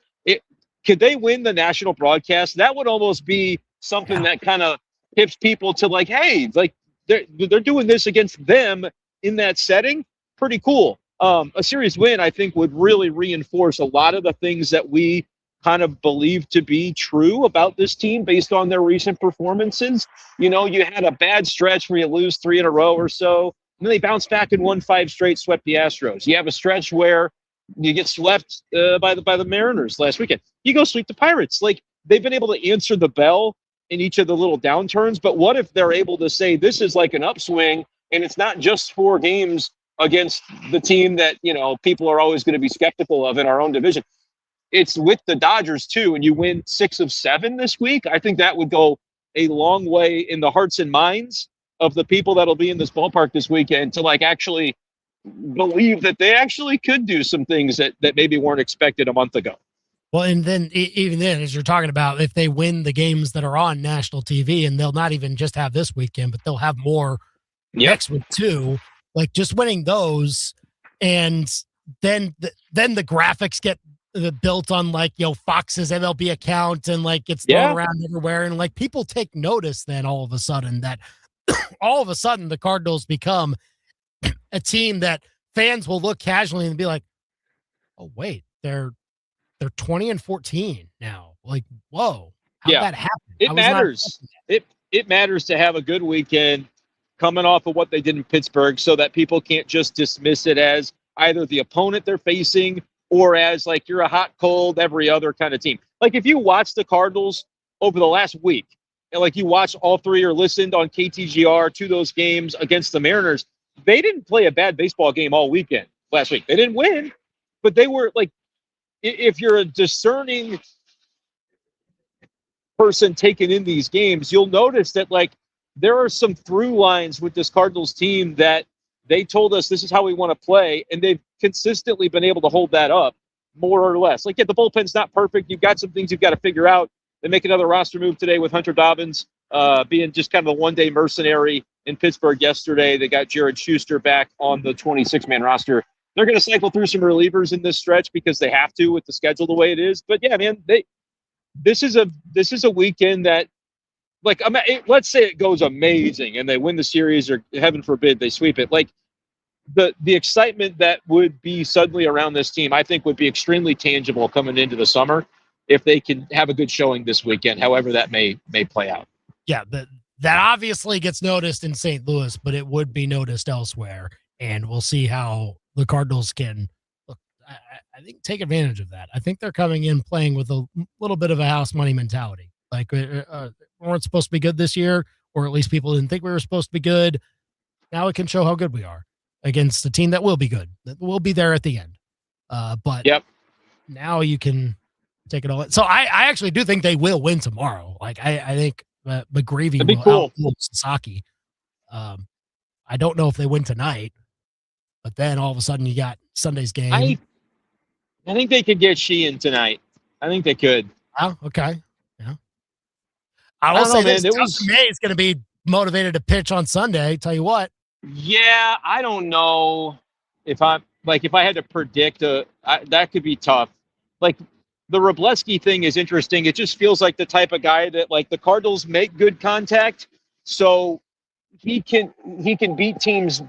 Could they win the national broadcast? That would almost be something that kind of tips people to like, hey, like they're doing this against them in that setting. Pretty cool. A series win, I think, would really reinforce a lot of the things that we kind of believe to be true about this team based on their recent performances. You had a bad stretch where you lose 3 in a row or so, and then they bounce back and won 5 straight, swept the Astros. You have a stretch where you get swept by the Mariners last weekend. You go sweep the Pirates. Like, they've been able to answer the bell in each of the little downturns, but what if they're able to say this is like an upswing, and it's not just 4 games against the team that, people are always going to be skeptical of in our own division. It's with the Dodgers too, and you win 6 of 7 this week. I think that would go a long way in the hearts and minds of the people that'll be in this ballpark this weekend to like actually believe that they actually could do some things that maybe weren't expected a month ago. Well, and then even then, as you're talking about, if they win the games that are on national TV, and they'll not even just have this weekend, but they'll have more next week too, like just winning those, and then the graphics get built on like, Fox's MLB account, and like it's thrown around everywhere, and like people take notice then all of a sudden that the Cardinals become a team that fans will look casually and be like, oh wait, they're 20-14 now. Like, whoa, how'd that happen? It matters. It matters to have a good weekend coming off of what they did in Pittsburgh, so that people can't just dismiss it as either the opponent they're facing or as like you're a hot, cold, every other kind of team. Like if you watch the Cardinals over the last week, and like you watched all 3 or listened on KTGR to those games against the Mariners, they didn't play a bad baseball game all weekend last week. They didn't win, but they were like, if you're a discerning person taking in these games, you'll notice that like there are some through lines with this Cardinals team that they told us this is how we want to play, and they've consistently been able to hold that up, more or less. Like, yeah, the bullpen's not perfect. You've got some things you've got to figure out. They make another roster move today with Hunter Dobbins being just kind of a one-day mercenary in Pittsburgh yesterday. They got Jared Schuster back on the 26-man roster. They're going to cycle through some relievers in this stretch because they have to with the schedule the way it is. But, yeah, man, this is a weekend that, like, let's say it goes amazing and they win the series, or heaven forbid they sweep it. Like, the excitement that would be suddenly around this team, I think, would be extremely tangible coming into the summer if they can have a good showing this weekend, however that may play out. Yeah, that obviously gets noticed in St. Louis, but it would be noticed elsewhere, and we'll see how the Cardinals can, look, I think, take advantage of that. I think they're coming in playing with a little bit of a house money mentality. Like, we weren't supposed to be good this year, or at least people didn't think we were supposed to be good. Now it can show how good we are against a team that will be good, that will be there at the end. But now you can take it all. So I actually do think they will win tomorrow. Like, I think McGreevy will outdo Sasaki. I don't know if they win tonight, but then all of a sudden you got Sunday's game. I think they could get Sheehan tonight. I think they could. Oh, okay. Yeah. I will say this, Dustin May is going to be motivated to pitch on Sunday. Tell you what. Yeah, I don't know if I had to predict that could be tough. Like, the Wrobleski thing is interesting. It just feels like the type of guy that, like, the Cardinals make good contact, so he can beat teams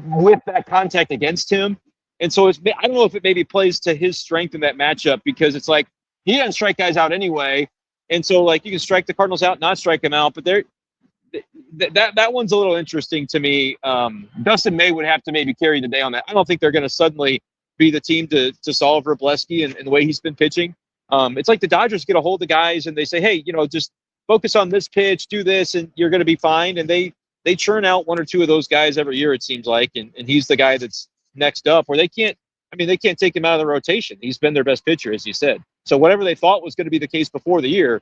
with that contact against him. And so I don't know if it maybe plays to his strength in that matchup, because it's like he doesn't strike guys out anyway. And so, like, you can strike the Cardinals out, not strike them out, but that one's a little interesting to me. Dustin May would have to maybe carry the day on that. I don't think they're going to suddenly be the team to solve Wrobleski and the way he's been pitching. It's like the Dodgers get a hold of guys and they say, hey, just focus on this pitch, do this, and you're going to be fine. And they churn out one or two of those guys every year, it seems like. And he's the guy that's next up, where they can't take him out of the rotation. He's been their best pitcher, as you said. So whatever they thought was going to be the case before the year,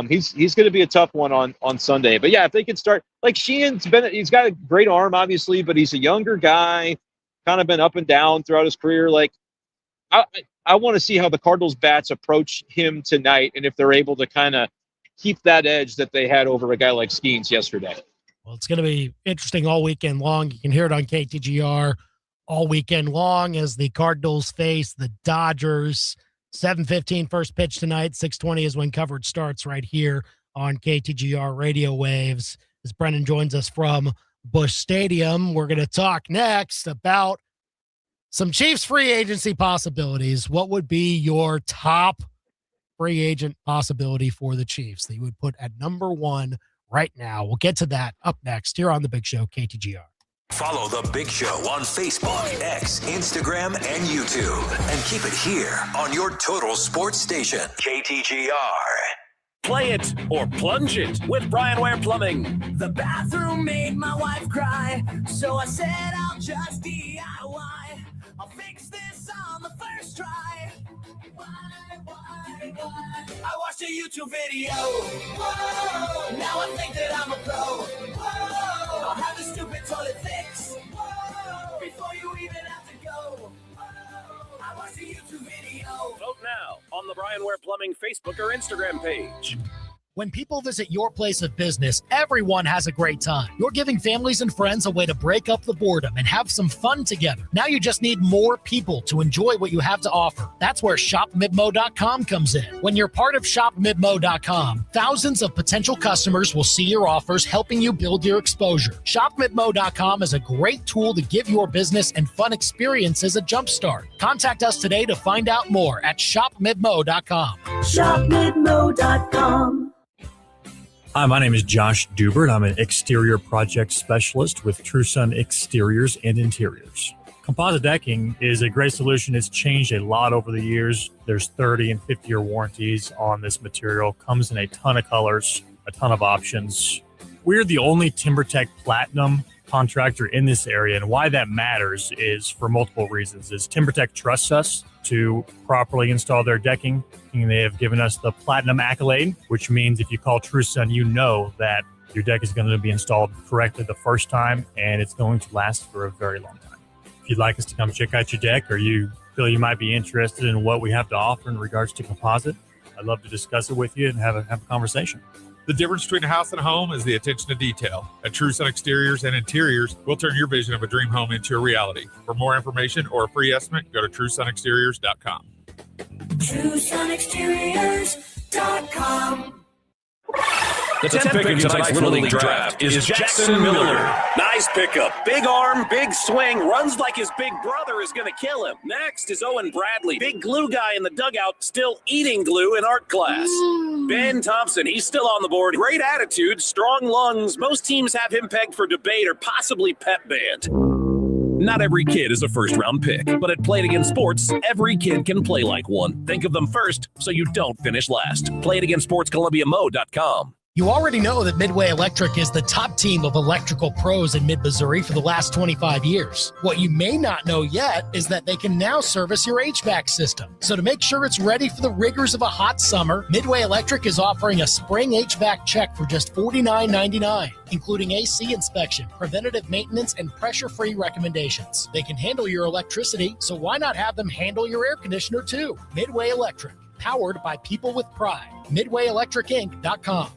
he's going to be a tough one on Sunday. But yeah, if they can start, like, he's got a great arm, obviously, but he's a younger guy, kind of been up and down throughout his career. Like, I want to see how the Cardinals bats approach him tonight, and if they're able to kind of keep that edge that they had over a guy like Skeens yesterday. Well, it's going to be interesting all weekend long. You can hear it on KTGR all weekend long as the Cardinals face the Dodgers. 7:15 first pitch tonight. 6:20 is when coverage starts right here on KTGR radio waves. As Brendan joins us from Busch Stadium, we're going to talk next about some Chiefs free agency possibilities. What would be your top free agent possibility for the Chiefs that you would put at number one right now? We'll get to that up next here on The Big Show, KTGR. Follow The Big Show on Facebook, X, Instagram, and YouTube. And keep it here on your total sports station, KTGR. Play it or plunge it with Brian Ware Plumbing. The bathroom made my wife cry, so I said I'll just DIY. I'll fix this on the first try. Why? I watched a YouTube video. Whoa. Now I think that I'm a pro. Whoa. I'll have the stupid toilet fix. Whoa. Before you even have to go. Whoa. I watched a YouTube video. Vote now on the Brian Ware Plumbing Facebook or Instagram page. When people visit your place of business, everyone has a great time. You're giving families and friends a way to break up the boredom and have some fun together. Now you just need more people to enjoy what you have to offer. That's where ShopMidmo.com comes in. When you're part of ShopMidmo.com, thousands of potential customers will see your offers, helping you build your exposure. ShopMidmo.com is a great tool to give your business and fun experiences a jumpstart. Contact us today to find out more at ShopMidmo.com. ShopMidmo.com. Hi, my name is Josh Dubert. I'm an exterior project specialist with TrueSun Exteriors and Interiors. Composite decking is a great solution. It's changed a lot over the years. There's 30 and 50-year warranties on this material. Comes in a ton of colors, a ton of options. We're the only TimberTech Platinum contractor in this area, and why that matters is for multiple reasons. Is TimberTech trusts us to properly install their decking, and they have given us the Platinum accolade, which means if you call TrueSun, you know that Your deck is going to be installed correctly the first time, and it's going to last for a very long time. If you'd like us to come check out your deck, or you feel you might be interested in what we have to offer in regards to composite, I'd love to discuss it with you and have a conversation. The difference between a house and a home is the attention to detail. At True Sun Exteriors and Interiors, we'll turn your vision of a dream home into a reality. For more information or a free estimate, go to TrueSunExteriors.com. TrueSunExteriors.com. The 10th pick in tonight's Little League draft is Jackson Miller. Nice pickup. Big arm, big swing, runs like his big brother is going to kill him. Next is Owen Bradley. Big glue guy in the dugout, still eating glue in art class. Ben Thompson, he's still on the board. Great attitude, strong lungs. Most teams have him pegged for debate or possibly pep band. Not every kid is a first-round pick, but at Play It Again Sports, every kid can play like one. Think of them first so you don't finish last. PlayItAgainSportsColumbiaMo.com. You already know that Midway Electric is the top team of electrical pros in mid-Missouri for the last 25 years. What you may not know yet is that they can now service your HVAC system. So to make sure it's ready for the rigors of a hot summer, Midway Electric is offering a spring HVAC check for just $49.99, including AC inspection, preventative maintenance, and pressure-free recommendations. They can handle your electricity, so why not have them handle your air conditioner too? Midway Electric, powered by people with pride. MidwayElectricInc.com.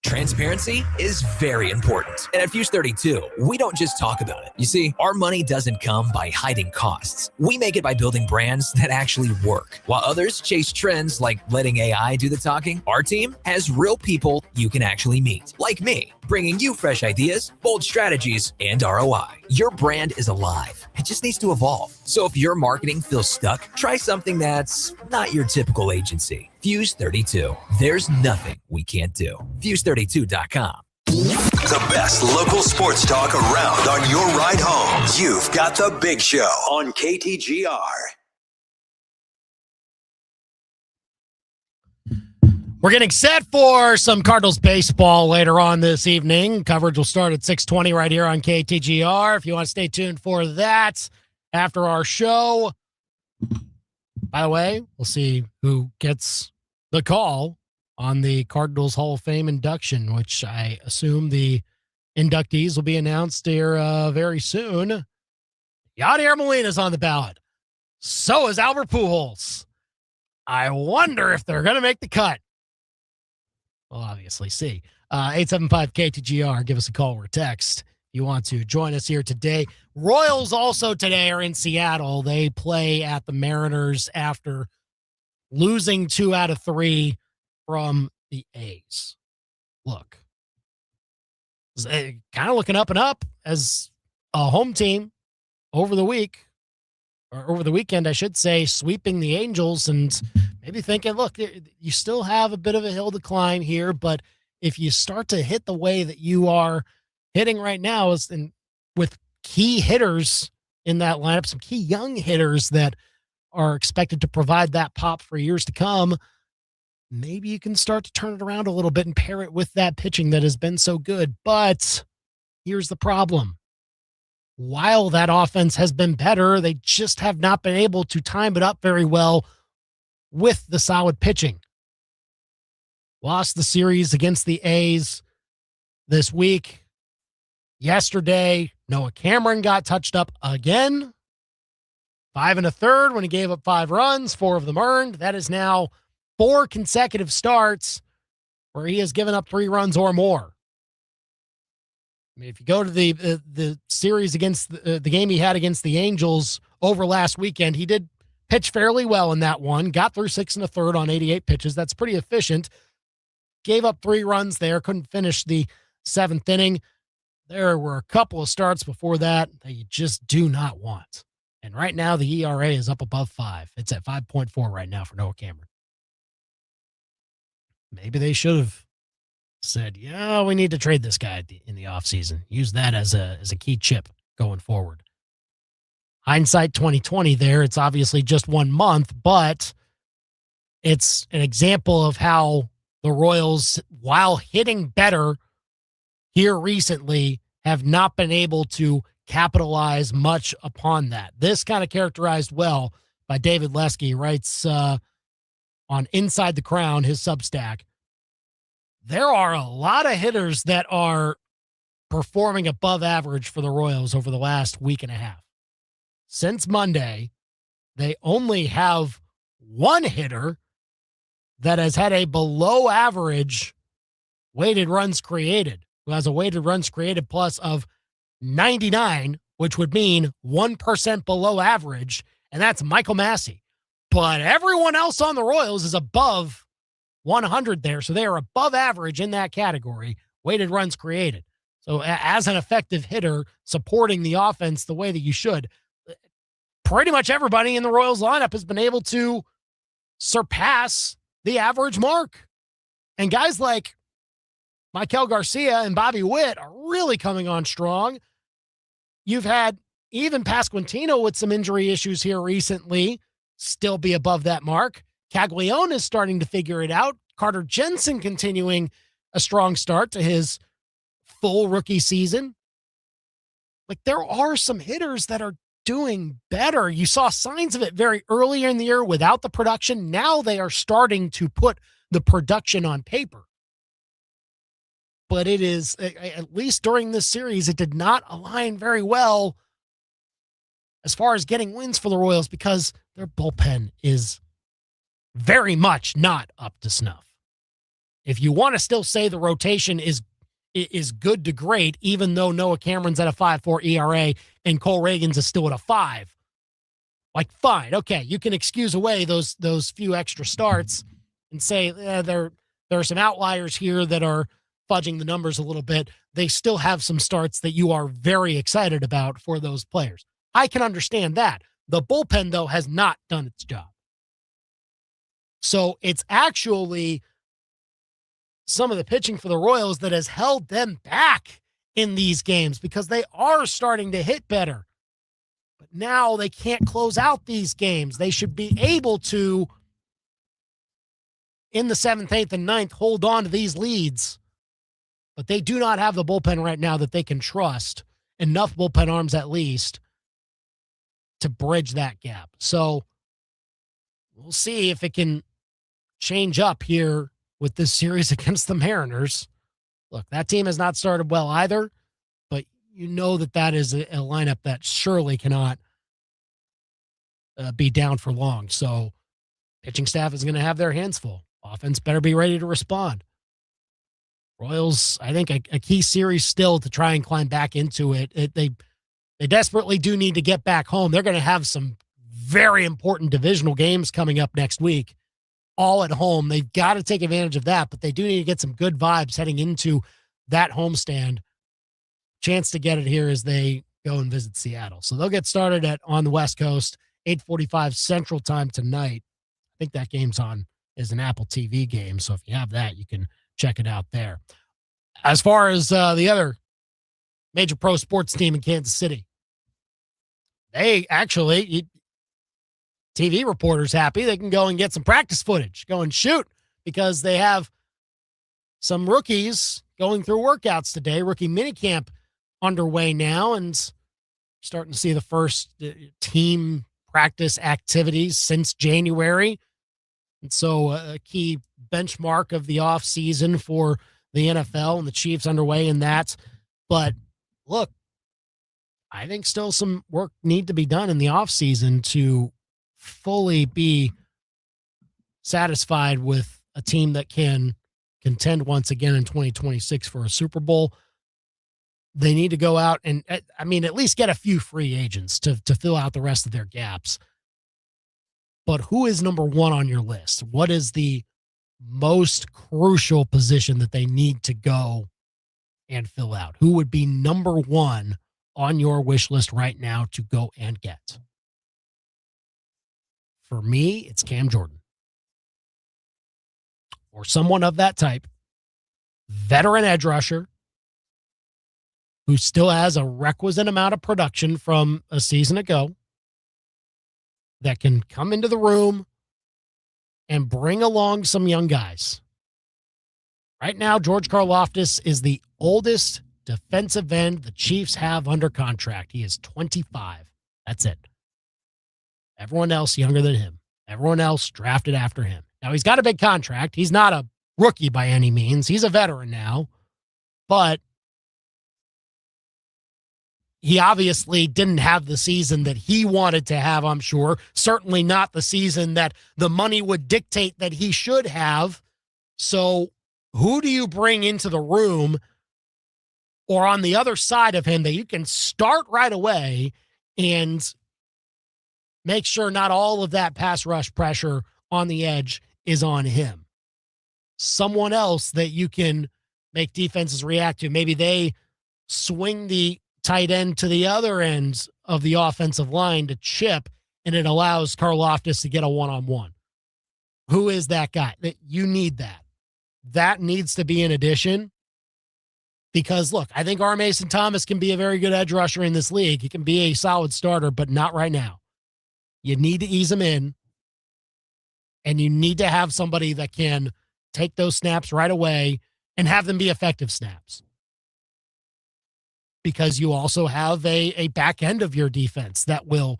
Transparency is very important. And at Fuse 32, we don't just talk about it. You see, our money doesn't come by hiding costs. We make it by building brands that actually work. While others chase trends like letting AI do the talking, our team has real people you can actually meet. Like me, bringing you fresh ideas, bold strategies, and ROI. Your brand is alive. It just needs to evolve. So if your marketing feels stuck, try something that's not your typical agency. Fuse 32. There's nothing we can't do. Fuse32.com. The best local sports talk around on your ride home. You've got The Big Show on KTGR. We're getting set for some Cardinals baseball later on this evening. Coverage will start at 6:20 right here on KTGR. If you want to stay tuned for that after our show. By the way, we'll see who gets the call on the Cardinals Hall of Fame induction, which I assume the inductees will be announced here very soon. Yadier Molina's on the ballot. So is Albert Pujols. I wonder if they're going to make the cut. We'll obviously see. 875-KTGR. Give us a call or text if you want to join us here today. Royals also today are in Seattle. They play at the Mariners after losing 2 out of 3 from the A's. Look, kind of looking up and up as a home team over the weekend, I should say, sweeping the Angels and maybe thinking, look, you still have a bit of a hill to climb here, but if you start to hit the way that you are hitting right now with key hitters in that lineup, some key young hitters that are expected to provide that pop for years to come, maybe you can start to turn it around a little bit and pair it with that pitching that has been so good. But here's the problem. While that offense has been better, they just have not been able to time it up very well with the solid pitching. Lost the series against the A's this week. Yesterday, Noah Cameron got touched up again. 5 1/3 when he gave up 5 runs, 4 of them earned. That is now 4 consecutive starts where he has given up 3 runs or more. I mean, if you go to the series against the game he had against the Angels over last weekend, he did pitch fairly well in that one. Got through 6 1/3 on 88 pitches. That's pretty efficient. Gave up 3 runs there. Couldn't finish the 7th inning. There were a couple of starts before that you just do not want. And right now, the ERA is up above 5. It's at 5.4 right now for Noah Cameron. Maybe they should have said, yeah, we need to trade this guy in the offseason. Use that as a key chip going forward. Hindsight 2020 there. It's obviously just 1 month, but it's an example of how the Royals, while hitting better here recently, have not been able to capitalize much upon that. This kind of characterized well by David Lesky. He writes on Inside the Crown, his Substack, there are a lot of hitters that are performing above average for the Royals over the last week and a half. Since Monday, they only have one hitter that has had a below average weighted runs created, who has a weighted runs created plus of 99, which would mean 1% below average, and that's Michael Massey. But everyone else on the Royals is above 100 there, so they are above average in that category, weighted runs created. So as an effective hitter supporting the offense the way that you should, pretty much everybody in the Royals lineup has been able to surpass the average mark. And guys like Michael Garcia and Bobby Witt are really coming on strong. You've had even Pasquantino with some injury issues here recently still be above that mark. Caglione is starting to figure it out. Carter Jensen continuing a strong start to his full rookie season. Like, there are some hitters that are doing better. You saw signs of it very early in the year without the production. Now they are starting to put the production on paper. But it is, at least during this series, it did not align very well as far as getting wins for the Royals because their bullpen is very much not up to snuff. If you want to still say the rotation is good to great, even though Noah Cameron's at a 5.4 ERA and Cole Reagan's is still at a 5, like, fine, okay, you can excuse away those few extra starts and say there are some outliers here that are fudging the numbers a little bit. They still have some starts that you are very excited about for those players. I can understand that. The bullpen, though, has not done its job. So it's actually some of the pitching for the Royals that has held them back in these games because they are starting to hit better. But now they can't close out these games. They should be able to, in the 7th, 8th, and 9th, hold on to these leads. But they do not have the bullpen right now that they can trust, enough bullpen arms at least, to bridge that gap. So we'll see if it can change up here with this series against the Mariners. Look, that team has not started well either, but you know that is a lineup that surely cannot be down for long. So pitching staff is going to have their hands full. Offense better be ready to respond. Royals, I think a key series still to try and climb back into it. They desperately do need to get back home. They're going to have some very important divisional games coming up next week, all at home. They've got to take advantage of that, but they do need to get some good vibes heading into that homestand. Chance to get it here as they go and visit Seattle. So they'll get started on the West Coast, 8:45 Central Time tonight. I think that game's on is an Apple TV game, so if you have that, you can check it out there. As far as the other major pro sports team in Kansas City, they actually, TV reporters happy, they can go and get some practice footage, go and shoot, because they have some rookies going through workouts today. Rookie minicamp underway now, and starting to see the first team practice activities since January. And so a key benchmark of the offseason for the NFL and the Chiefs underway in that. But look, I think still some work need to be done in the offseason to fully be satisfied with a team that can contend once again in 2026 for a Super Bowl. They need to go out and, I mean, at least get a few free agents to fill out the rest of their gaps. But who is number one on your list? What is the most crucial position that they need to go and fill out? Who would be number one on your wish list right now to go and get? For me, it's Cam Jordan. Or someone of that type. Veteran edge rusher who still has a requisite amount of production from a season ago, that can come into the room and bring along some young guys. Right now, George Karlaftis is the oldest defensive end the Chiefs have under contract. He is 25. That's it. Everyone else younger than him. Everyone else drafted after him. Now, he's got a big contract. He's not a rookie by any means. He's a veteran now, but he obviously didn't have the season that he wanted to have, I'm sure. Certainly not the season that the money would dictate that he should have. So who do you bring into the room or on the other side of him that you can start right away and make sure not all of that pass rush pressure on the edge is on him? Someone else that you can make defenses react to. Maybe they swing the tight end to the other end of the offensive line to chip, and it allows Karlaftis to get a one-on-one. Who is that guy? That you need that. That needs to be an addition because, look, I think R. Mason Thomas can be a very good edge rusher in this league. He can be a solid starter, but not right now. You need to ease him in, and you need to have somebody that can take those snaps right away and have them be effective snaps. Because you also have a back end of your defense that will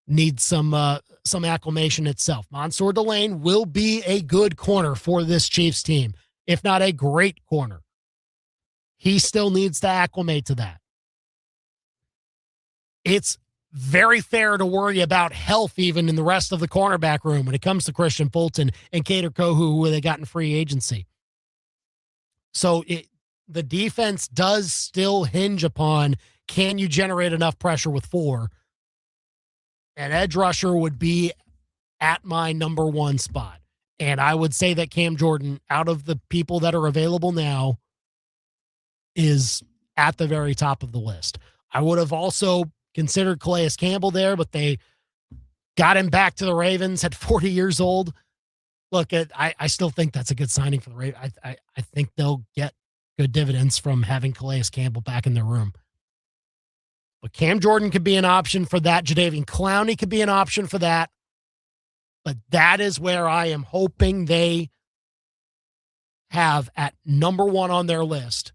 need some acclimation itself. Mansour Delane will be a good corner for this Chiefs team, if not a great corner. He still needs to acclimate to that. It's very fair to worry about health even in the rest of the cornerback room when it comes to Christian Fulton and Kader Kohu, who they got in free agency. So the defense does still hinge upon, can you generate enough pressure with 4? An edge rusher would be at my number 1 spot. And I would say that Cam Jordan, out of the people that are available now, is at the very top of the list. I would have also considered Calais Campbell there, but they got him back to the Ravens at 40 years old. Look, I still think that's a good signing for the Ravens. I think they'll get good dividends from having Calais Campbell back in their room. But Cam Jordan could be an option for that. Jadeveon Clowney could be an option for that. But that is where I am hoping they have at number 1 on their list,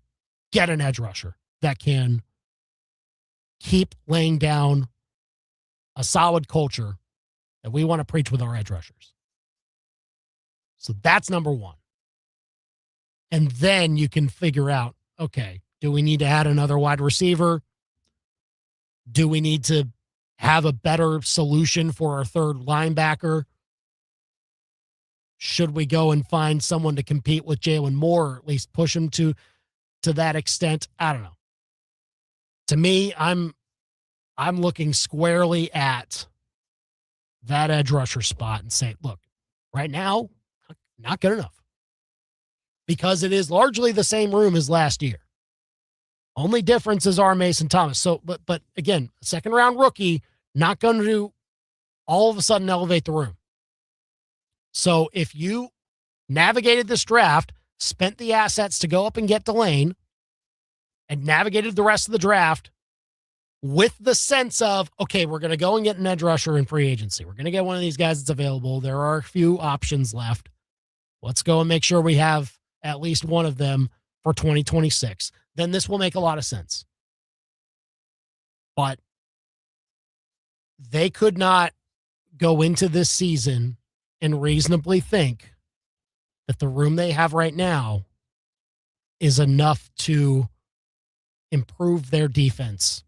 get an edge rusher that can keep laying down a solid culture that we want to preach with our edge rushers. So that's number 1. And then you can figure out, okay, do we need to add another wide receiver? Do we need to have a better solution for our third linebacker? Should we go and find someone to compete with Jalen Moore, or at least push him to that extent? I don't know. To me, I'm looking squarely at that edge rusher spot and say, look, right now, not good enough. Because it is largely the same room as last year. Only difference is R. Mason Thomas. So, but again, second round rookie, not going to all of a sudden elevate the room. So if you navigated this draft, spent the assets to go up and get Delane, and navigated the rest of the draft with the sense of, okay, we're going to go and get an edge rusher in free agency. We're going to get one of these guys that's available. There are a few options left. Let's go and make sure we have at least one of them for 2026. Then this will make a lot of sense. But they could not go into this season and reasonably think that the room they have right now is enough to improve their defense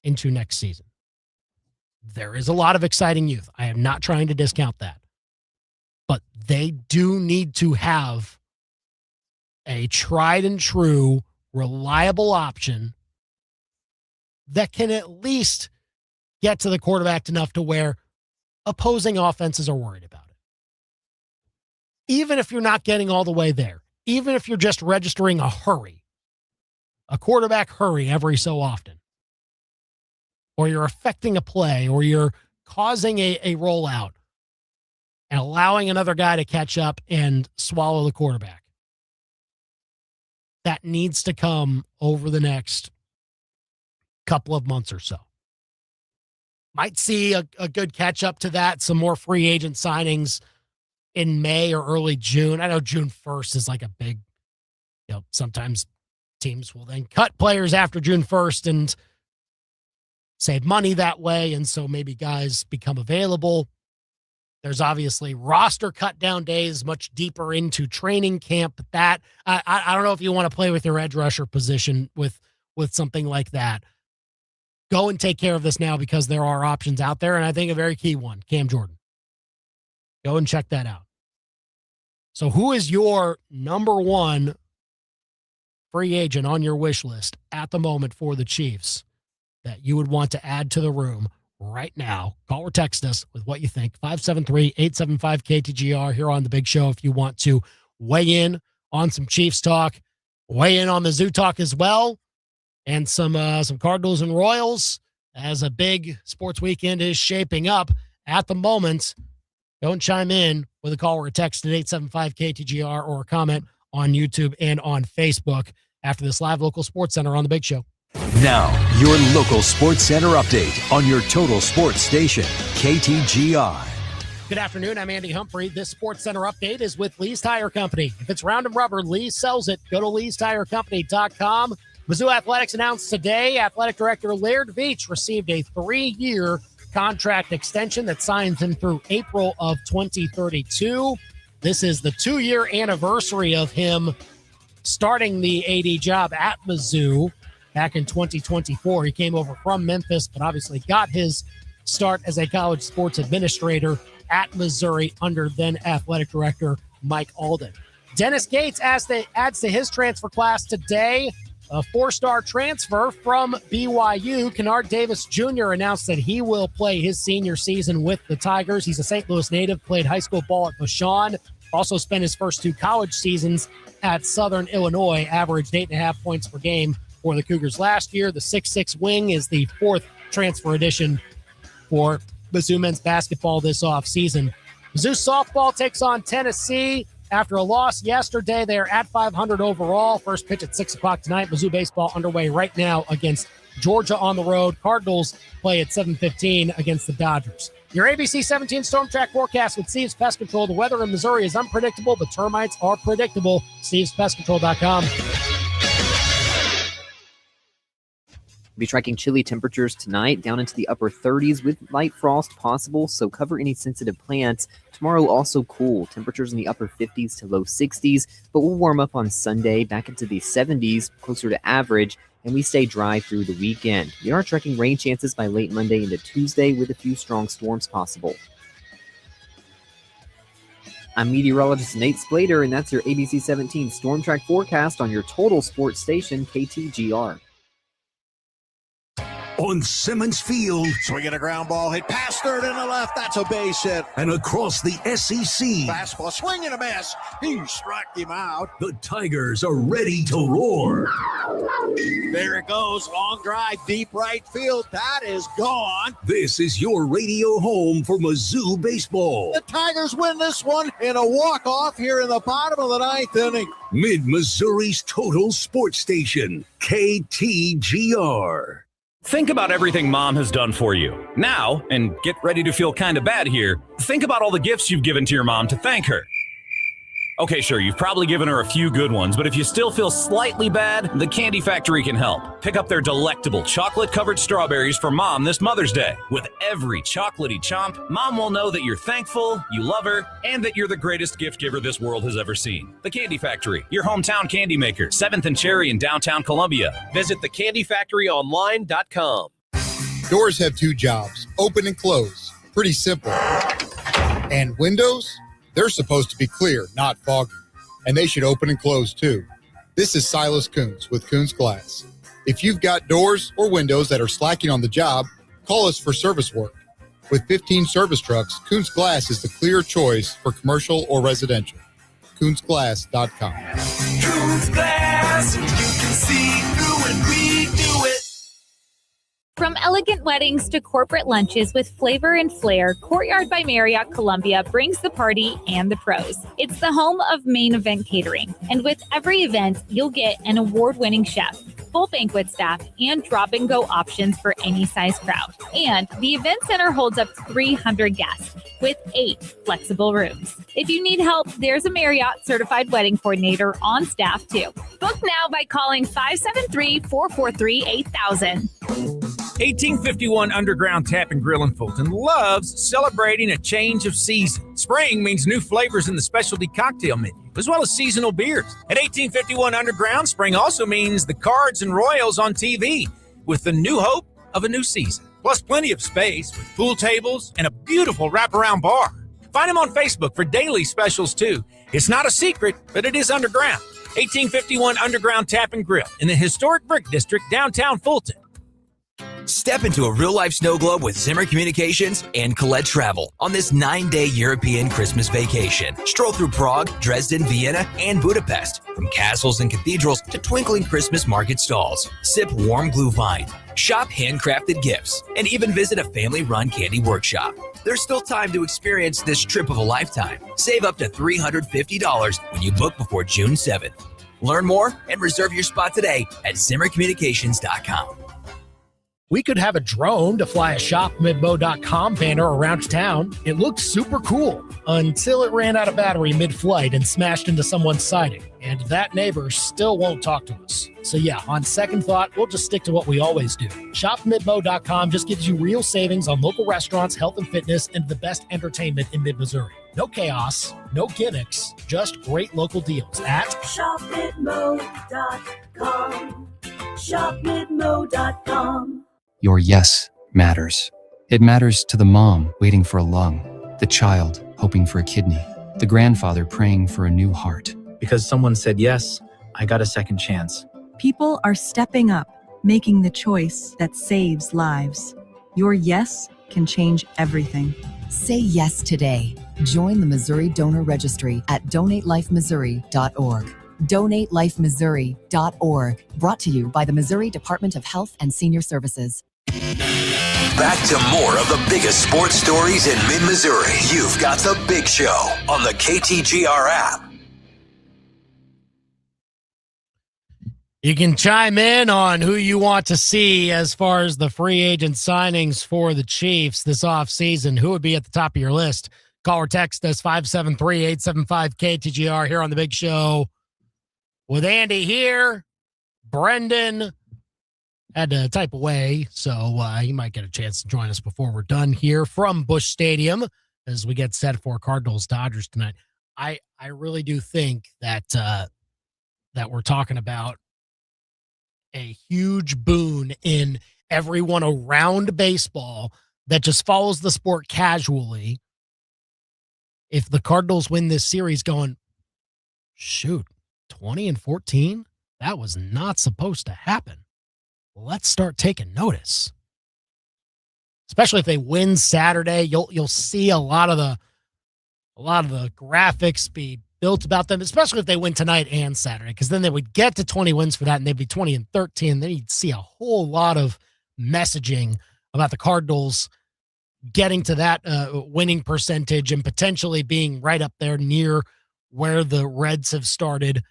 into next season. There is a lot of exciting youth. I am not trying to discount that. But they do need to have a tried and true, reliable option that can at least get to the quarterback enough to where opposing offenses are worried about it. Even if you're not getting all the way there, even if you're just registering a hurry, a quarterback hurry every so often, or you're affecting a play, or you're causing a rollout and allowing another guy to catch up and swallow the quarterback. That needs to come over the next couple of months or so. Might see a good catch up to that, some more free agent signings in May or early June. I know June 1st is like a big, sometimes teams will then cut players after June 1st and save money that way. And so maybe guys become available. There's obviously roster cut down days much deeper into training camp. That I don't know if you want to play with your edge rusher position with something like that. Go and take care of this now because there are options out there, and I think a very key one, Cam Jordan. Go and check that out. So who is your number one free agent on your wish list at the moment for the Chiefs that you would want to add to the room right now? Call or text us with what you think. 573-875-KTGR here on The Big Show if you want to weigh in on some Chiefs talk, weigh in on Mizzou talk as well, and some Cardinals and Royals as a big sports weekend is shaping up at the moment. Don't chime in with a call or a text at 875-KTGR or a comment on YouTube and on Facebook after this live local sports center on The Big Show. Now, your local sports center update on your total sports station, KTGR. Good afternoon. I'm Andy Humphrey. This Sports Center update is with Lee's Tire Company. If it's round and rubber, Lee sells it. Go to leestirecompany.com. Mizzou Athletics announced today, Athletic Director Laird Veatch received a 3-year contract extension that signs him through April of 2032. This is the 2-year anniversary of him starting the AD job at Mizzou back in 2024. He came over from Memphis, but obviously got his start as a college sports administrator at Missouri under then athletic director Mike Alden. Dennis Gates adds to his transfer class today. A 4-star transfer from BYU, Kennard Davis Jr. announced that he will play his senior season with the Tigers. He's a St. Louis native, played high school ball at Vashon, also spent his first 2 college seasons at Southern Illinois, averaged 8.5 points per game for the Cougars last year. The 6'6" wing is the 4th transfer addition for Mizzou men's basketball this offseason. Mizzou softball takes on Tennessee. After a loss yesterday, they are at 500 overall. First pitch at 6 o'clock tonight. Mizzou baseball underway right now against Georgia on the road. Cardinals play at 7:15 against the Dodgers. Your ABC 17 Storm Track forecast with Steve's Pest Control. The weather in Missouri is unpredictable, but termites are predictable. Steve'sPestControl.com. Be tracking chilly temperatures tonight down into the upper 30s with light frost possible, so cover any sensitive plants. Tomorrow also cool, temperatures in the upper 50s to low 60s, but we'll warm up on Sunday back into the 70s, closer to average, and we stay dry through the weekend. We are tracking rain chances by late Monday into Tuesday with a few strong storms possible. I'm meteorologist Nate Splater, and that's your ABC 17 Storm Track forecast on your total sports station, KTGR. On Simmons Field. Swinging a ground ball, hit past third and the left. That's a base hit. And across the SEC. Fastball, swing and a miss. He struck him out. The Tigers are ready to roar. There it goes. Long drive, deep right field. That is gone. This is your radio home for Mizzou baseball. The Tigers win this one in a walk-off here in the bottom of the 9th inning. Mid-Missouri's total sports station, KTGR. Think about everything Mom has done for you. Now, and get ready to feel kind of bad here, think about all the gifts you've given to your mom to thank her. Okay, sure, you've probably given her a few good ones, but if you still feel slightly bad, the Candy Factory can help. Pick up their delectable chocolate-covered strawberries for Mom this Mother's Day. With every chocolatey chomp, Mom will know that you're thankful, you love her, and that you're the greatest gift giver this world has ever seen. The Candy Factory, your hometown candy maker, 7th and Cherry in downtown Columbia. Visit thecandyfactoryonline.com. Doors have 2 jobs, open and close. Pretty simple. And windows? They're supposed to be clear, not foggy. And they should open and close too. This is Silas Kuntz with Kuntz Glass. If you've got doors or windows that are slacking on the job, call us for service work. With 15 service trucks, Kuntz Glass is the clear choice for commercial or residential. KuntzGlass.com. Kuntz Glass, you can see through and we do it. From elegant weddings to corporate lunches with flavor and flair, Courtyard by Marriott Columbia brings the party and the pros. It's the home of Main Event Catering, and with every event, you'll get an award-winning chef, full banquet staff, and drop-and-go options for any size crowd. And the event center holds up to 300 guests with 8 flexible rooms. If you need help, there's a Marriott certified wedding coordinator on staff too. Book now by calling 573-443-8000. 1851 Underground Tap and Grill in Fulton loves celebrating a change of season. Spring means new flavors in the specialty cocktail menu, as well as seasonal beers. At 1851 Underground, spring also means the Cards and Royals on TV, with the new hope of a new season. Plus plenty of space with pool tables and a beautiful wraparound bar. Find them on Facebook for daily specials, too. It's not a secret, but it is underground. 1851 Underground Tap and Grill in the historic Brick District, downtown Fulton. Step into a real-life snow globe with Zimmer Communications and Colette Travel on this 9-day European Christmas vacation. Stroll through Prague, Dresden, Vienna, and Budapest. From castles and cathedrals to twinkling Christmas market stalls. Sip warm Glühwein. Shop handcrafted gifts. And even visit a family-run candy workshop. There's still time to experience this trip of a lifetime. Save up to $350 when you book before June 7th. Learn more and reserve your spot today at ZimmerCommunications.com. We could have a drone to fly a shopmidmo.com banner around town. It looked super cool until it ran out of battery mid-flight and smashed into someone's siding. And that neighbor still won't talk to us. So yeah, on second thought, we'll just stick to what we always do. Shopmidmo.com just gives you real savings on local restaurants, health and fitness, and the best entertainment in mid-Missouri. No chaos, no gimmicks, just great local deals at shopmidmo.com. Shopmidmo.com. Your yes matters. It matters to the mom waiting for a lung, the child hoping for a kidney, the grandfather praying for a new heart. Because someone said yes, I got a second chance. People are stepping up, making the choice that saves lives. Your yes can change everything. Say yes today. Join the Missouri Donor Registry at donatelifemissouri.org. DonateLifeMissouri.org. Brought to you by the Missouri Department of Health and Senior Services. Back to more of the biggest sports stories in mid-Missouri. You've got The Big Show on the KTGR app. You can chime in on who you want to see as far as the free agent signings for the Chiefs this offseason. Who would be at the top of your list? Call or text us 573-875-KTGR here on The Big Show with Andy here. Brendan had to type away, so he might get a chance to join us before we're done here from Busch Stadium as we get set for Cardinals-Dodgers tonight. I really do think that that we're talking about a huge boon in everyone around baseball that just follows the sport casually. If the Cardinals win this series going, shoot, 20-14, that was not supposed to happen. Let's start taking notice. Especially if they win Saturday, you'll see a lot of the graphics be built about them, especially if they win tonight and Saturday, because then they would get to 20 wins for that, and they'd be 20-13. Then you'd see a whole lot of messaging about the Cardinals getting to that winning percentage and potentially being right up there near where the Reds have started.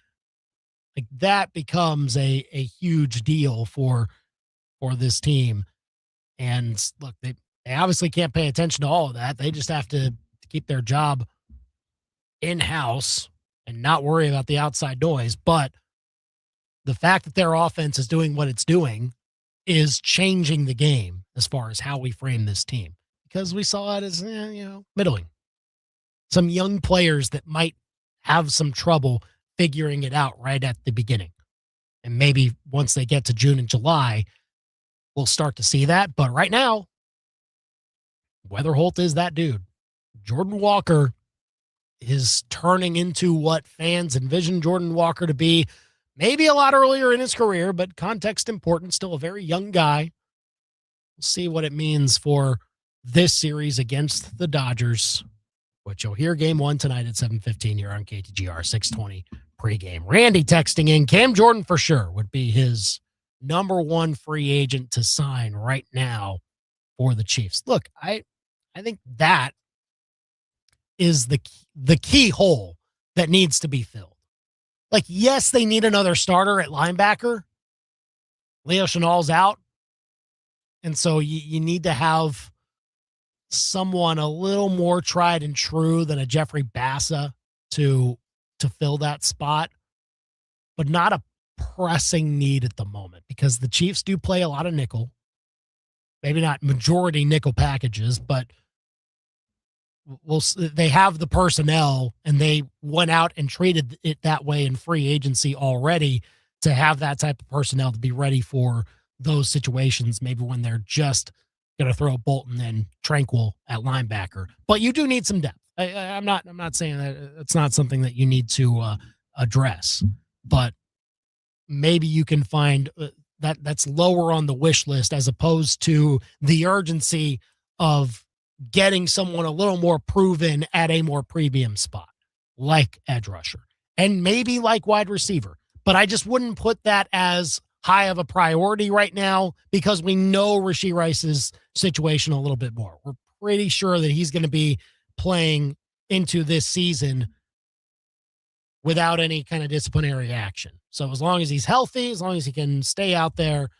Like that becomes a huge deal for this team. And look, they obviously can't pay attention to all of that. They just have to keep their job in-house and not worry about the outside noise. But the fact that their offense is doing what it's doing is changing the game as far as how we frame this team, because we saw it as, middling. Some young players that might have some trouble figuring it out right at the beginning. And maybe once they get to June and July, we'll start to see that. But right now, Weatherholt is that dude. Jordan Walker is turning into what fans envisioned Jordan Walker to be, maybe a lot earlier in his career, but context important, still a very young guy. We'll see what it means for this series against the Dodgers, which you'll hear game one tonight at 7:15 here on KTGR 620 pregame. Randy texting in, Cam Jordan for sure would be his number one free agent to sign right now for the Chiefs. Look, I think that is the key hole that needs to be filled. Like, yes, they need another starter at linebacker. Leo Chenal's out. And so you need to have someone a little more tried and true than a Jeffrey Bassa to fill that spot, but not a pressing need at the moment, because the Chiefs do play a lot of nickel. maybe not majority nickel packages, but they have the personnel, and they went out and treated it that way in free agency already to have that type of personnel to be ready for those situations, maybe when they're just going to throw Bolton and Tranquil at linebacker. But you do need some depth. I'm not saying that it's not something that you need to address, but maybe you can find that's lower on the wish list as opposed to the urgency of getting someone a little more proven at a more premium spot, like edge rusher and maybe like wide receiver. But I just wouldn't put that as high of a priority right now because we know Rashee Rice's situation a little bit more. We're pretty sure that he's going to be playing into this season without any kind of disciplinary action. So as long as he's healthy, as long as he can stay out there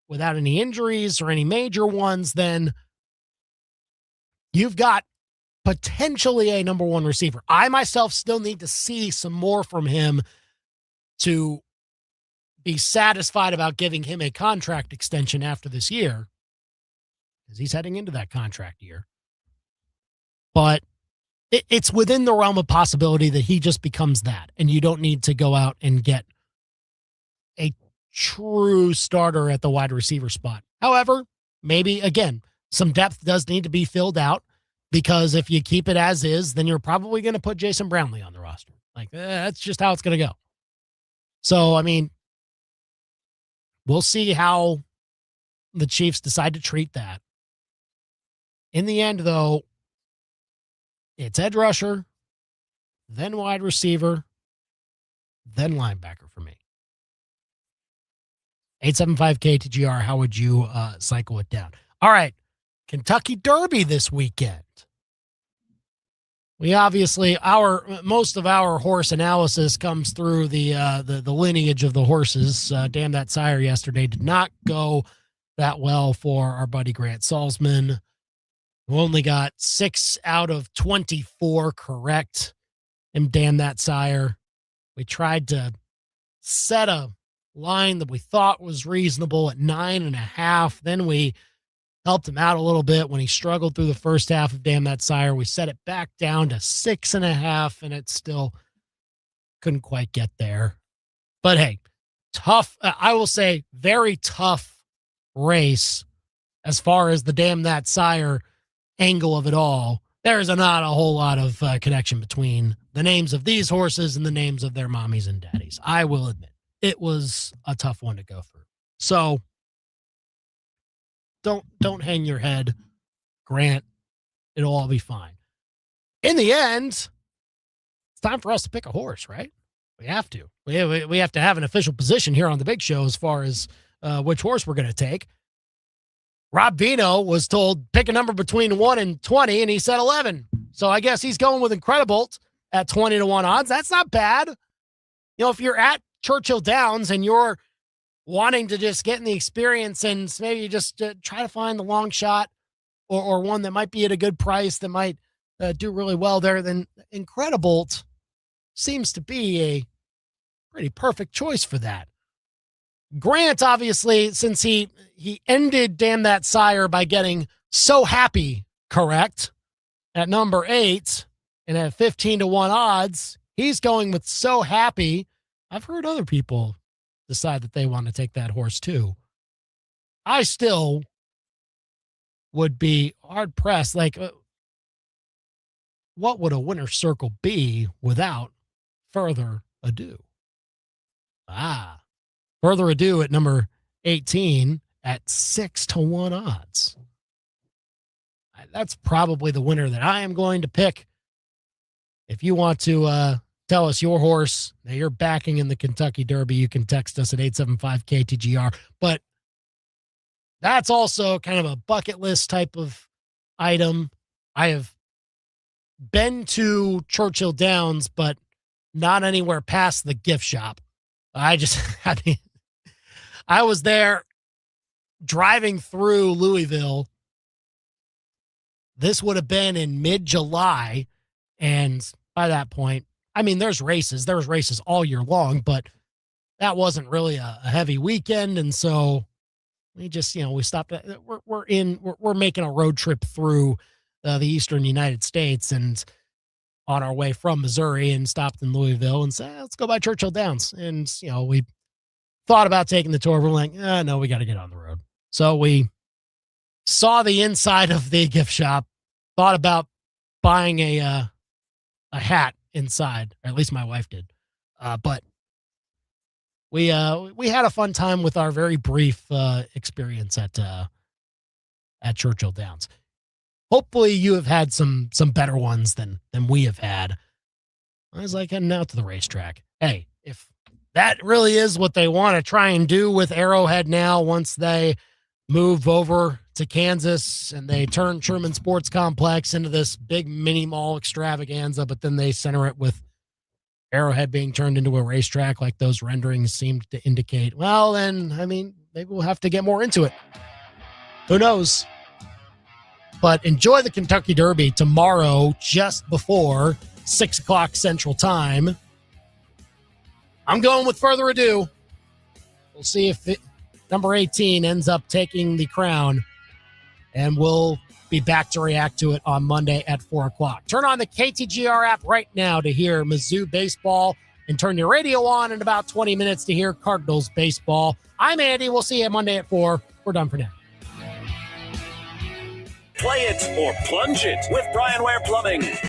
without any injuries or any major ones, then you've got potentially a number one receiver. I myself still need to see some more from him to be satisfied about giving him a contract extension after this year, because he's heading into that contract year. But it's within the realm of possibility that he just becomes that, and you don't need to go out and get a true starter at the wide receiver spot. However, maybe, again, some depth does need to be filled out, because if you keep it as is, then you're probably going to put Jason Brownlee on the roster. Like, that's just how it's going to go. So, I mean, we'll see how the Chiefs decide to treat that. In the end, though, it's edge rusher, then wide receiver, then linebacker for me. 875-KTGR, how would you cycle it down? All right, Kentucky Derby this weekend. We obviously, most of our horse analysis comes through the lineage of the horses. Damn That Sire yesterday did not go that well for our buddy Grant Salzman, who only got 6 out of 24 correct. And Damn That Sire, we tried to set a line that we thought was reasonable at 9.5. Then we helped him out a little bit when he struggled through the first half of Damn That Sire. We set it back down to 6.5, and it still couldn't quite get there. But hey, tough, I will say very tough race as far as the Damn That Sire angle of it all. There's not a whole lot of connection between the names of these horses and the names of their mommies and daddies. I will admit it was a tough one to go through. So don't hang your head, Grant. It'll all be fine. In the end, it's time for us to pick a horse, right? We have to. We have to have an official position here on the big show as far as which horse we're going to take. Rob Veno was told pick a number between 1 and 20, and he said 11. So I guess he's going with Incredibolt at 20-1 odds. That's not bad. You know, if you're at Churchill Downs and you're wanting to just get in the experience and maybe just try to find the long shot or one that might be at a good price that might do really well there, then Incredibolt seems to be a pretty perfect choice for that. Grant, obviously, since he ended Damn That Sire by getting So Happy correct at number 8 and at 15-1 odds, he's going with So Happy. I've heard other people decide that they want to take that horse too. I still would be hard pressed. Like, what would a winner's circle be without Further Ado? Further Ado at number 18 at 6-1 odds. That's probably the winner that I am going to pick. If you want to tell us your horse that you're backing in the Kentucky Derby, you can text us at 875-KTGR. But that's also kind of a bucket list type of item. I have been to Churchill Downs, but not anywhere past the gift shop. I was there driving through Louisville. This would have been in mid-July. And by that point, I mean, there's races all year long, but that wasn't really a heavy weekend. And so We just, we stopped. We're making a road trip through the eastern United States and on our way from Missouri and stopped in Louisville and said, let's go by Churchill Downs. And, we thought about taking the tour. We're like, no, we got to get on the road. So we saw the inside of the gift shop, thought about buying a hat inside, or at least my wife did. But we had a fun time with our very brief experience at Churchill Downs. Hopefully you have had some better ones than we have had. I was like heading out to the racetrack. Hey, if that really is what they want to try and do with Arrowhead now, once they move over to Kansas and they turn Truman Sports Complex into this big mini mall extravaganza, but then they center it with Arrowhead being turned into a racetrack like those renderings seemed to indicate, well, then, maybe we'll have to get more into it. Who knows? But enjoy the Kentucky Derby tomorrow just before 6 o'clock Central Time. I'm going with further ado. We'll see if number 18 ends up taking the crown, and we'll be back to react to it on Monday at 4 o'clock. Turn on the KTGR app right now to hear Mizzou baseball, and turn your radio on in about 20 minutes to hear Cardinals baseball. I'm Andy. We'll see you Monday at 4. We're done for now. Play it or plunge it with Brian Ware Plumbing.